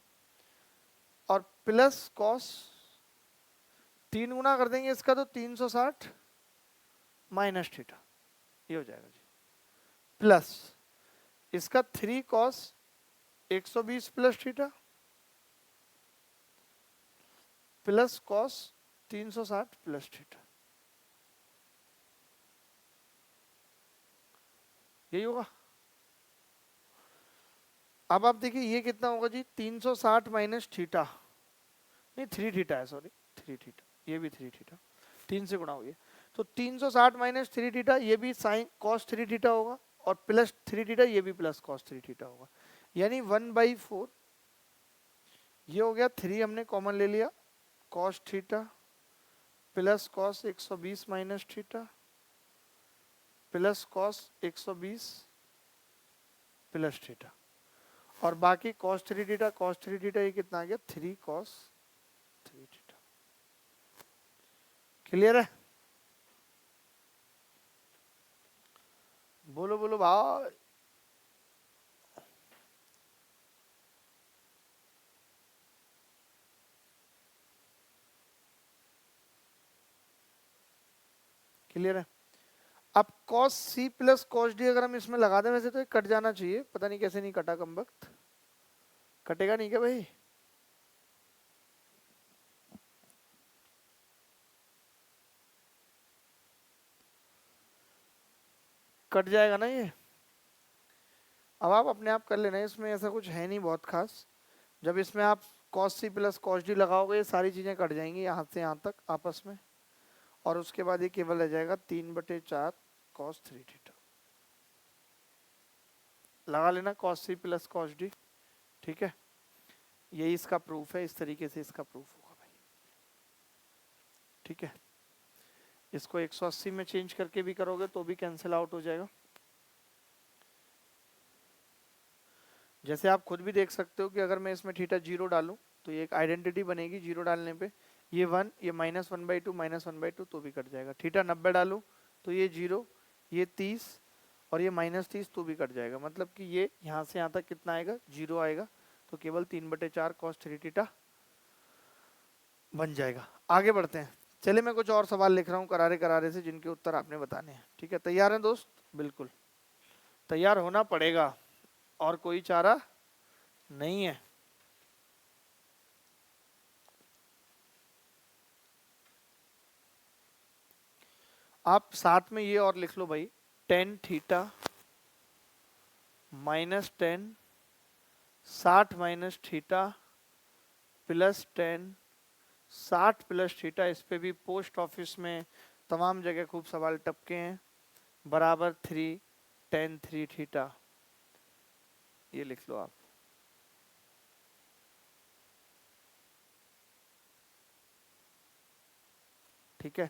और प्लस कॉस 3 गुना कर देंगे इसका तो 360 माइनस थीटा, ये हो जाएगा जी, प्लस इसका 3 cos 120 plus theta plus cos 360 plus theta, यही होगा। अब आप देखिए ये कितना होगा जी, 360 माइनस थीटा, नहीं 3 थीटा है, सॉरी 3 थीटा, ये भी 3 थीटा, 3 से गुणा हो गया तो 360 माइनस 3 थीटा, ये भी साइन कॉस 3 थीटा होगा, और प्लस 3 थीटा, ये भी प्लस कॉस 3 थीटा होगा, यानी 1/4, ये हो गया 3 हमने कॉमन ले लिया, cos theta plus cos 120 minus theta plus cos 120 plus theta, और बाकी कॉस 3 थीटा, कॉस 3 थीटा ये कितना आ गया, 3 कॉस 3 थीटा। क्लियर है? बोलो बोलो भाई। क्लियर है? अब cos c plus cos d अगर हम इसमें लगा दें, वैसे तो ये कट जाना चाहिए, पता नहीं कैसे नहीं कटा, कम वक्त कटेगा नहीं क्या भाई? कट जाएगा ना ये। अब आप अपने आप कर लेना, इसमें ऐसा कुछ है नहीं बहुत खास। जब इसमें आप cos c plus cos d लगाओगे, ये सारी चीजें कट जाएंगी यहाँ से यहाँ तक आपस में, और उसके बाद ये केवल रह जाएगा 3/4 cos 3 थीटा। लगा लेना cos c plus cos d। ठीक है, यही इसका प्रूफ है, इस तरीके से इसका प्रूफ होगा भाई। ठीक है, इसको 180 में चेंज करके भी करोगे तो भी कैंसिल आउट हो जाएगा। जैसे आप खुद भी देख सकते हो कि अगर मैं इसमें थीटा 0 डालूं तो ये एक आइडेंटिटी बनेगी 0 डालने पे, ये 1, ये -1/2 -1/2 तो भी कट जाएगा। थीटा 90 डालूं तो ये 0, ये 30 और ये -30 तो भी कट जाएगा। मतलब कि ये यहाँ से यहाँ तक कितना आएगा, 0 आएगा। तो केवल 3/4 cos 3 थीटा बन जाएगा। आगे बढ़ते हैं। चलिए मैं कुछ और सवाल लिख रहा हूँ करारे करारे से, जिनके उत्तर आपने बताने हैं। ठीक है, तैयार हैं दोस्त? बिल्कुल तैयार होना पड़ेगा और कोई चारा नहीं है। आप साथ में ये और लिख लो भाई, tan theta -10 60 minus theta plus 10 60 plus theta. इस पे भी पोस्ट ऑफिस में तमाम जगह खूब सवाल टपके हैं, बराबर 3 tan 3 थीटा। ये लिख लो आप। ठीक है,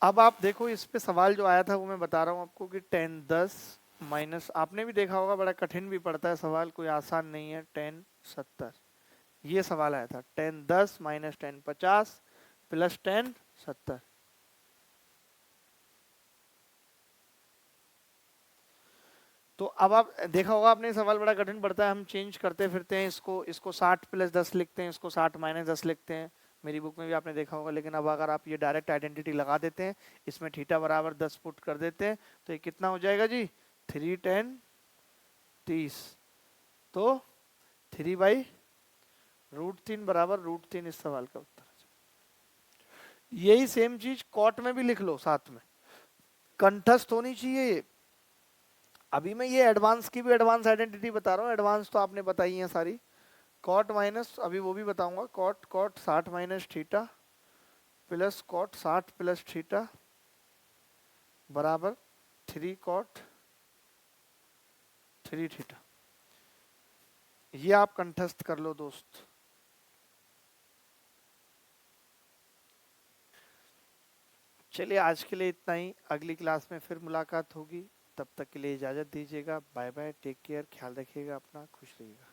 अब आप देखो इस पे सवाल जो आया था वो मैं बता रहा हूँ आपको कि tan 10 माइनस, आपने भी देखा होगा बड़ा कठिन भी पड़ता है सवाल, कोई आसान नहीं है। tan 70, ये सवाल आया था। tan 10 minus tan 50 plus tan 70। तो अब आप देखा होगा आपने, सवाल बड़ा कठिन पड़ता है, हम चेंज करते फिरते हैं इसको, इसको 60 प्लस 10 लिखते हैं, इसको 60 माइनस 10 लिखते हैं। मेरी बुक में भी आपने देखा होगा। लेकिन अब अगर आप ये डायरेक्ट आइडेंटिटी लगा देते हैं, इसमें थीटा बराबर 10 पुट कर देते हैं, तो ये कितना हो जाएगा जी, 3 tan 30। तो 3/√3 बराबर √3 इस सवाल का उत्तर। यही सेम चीज कॉट में भी लिख लो साथ में, कंठस्थ होनी चाहिए ये। अभी मैं ये एडवांस की भी एडवांस आइडेंटिटी बता रहा हूँ, एडवांस तो आपने बताई है सारी। कॉट माइनस, अभी वो भी बताऊंगा, cot cot 60 minus theta plus cot 60 plus theta बराबर 3 कॉट 3 थीटा। ये आप कंठस्थ कर लो दोस्त। चलिए आज के लिए इतना ही, अगली क्लास में फिर मुलाकात होगी। तब तक के लिए इजाज़त दीजिएगा। बाय बाय, टेक केयर, ख्याल रखिएगा अपना, खुश रहिएगा।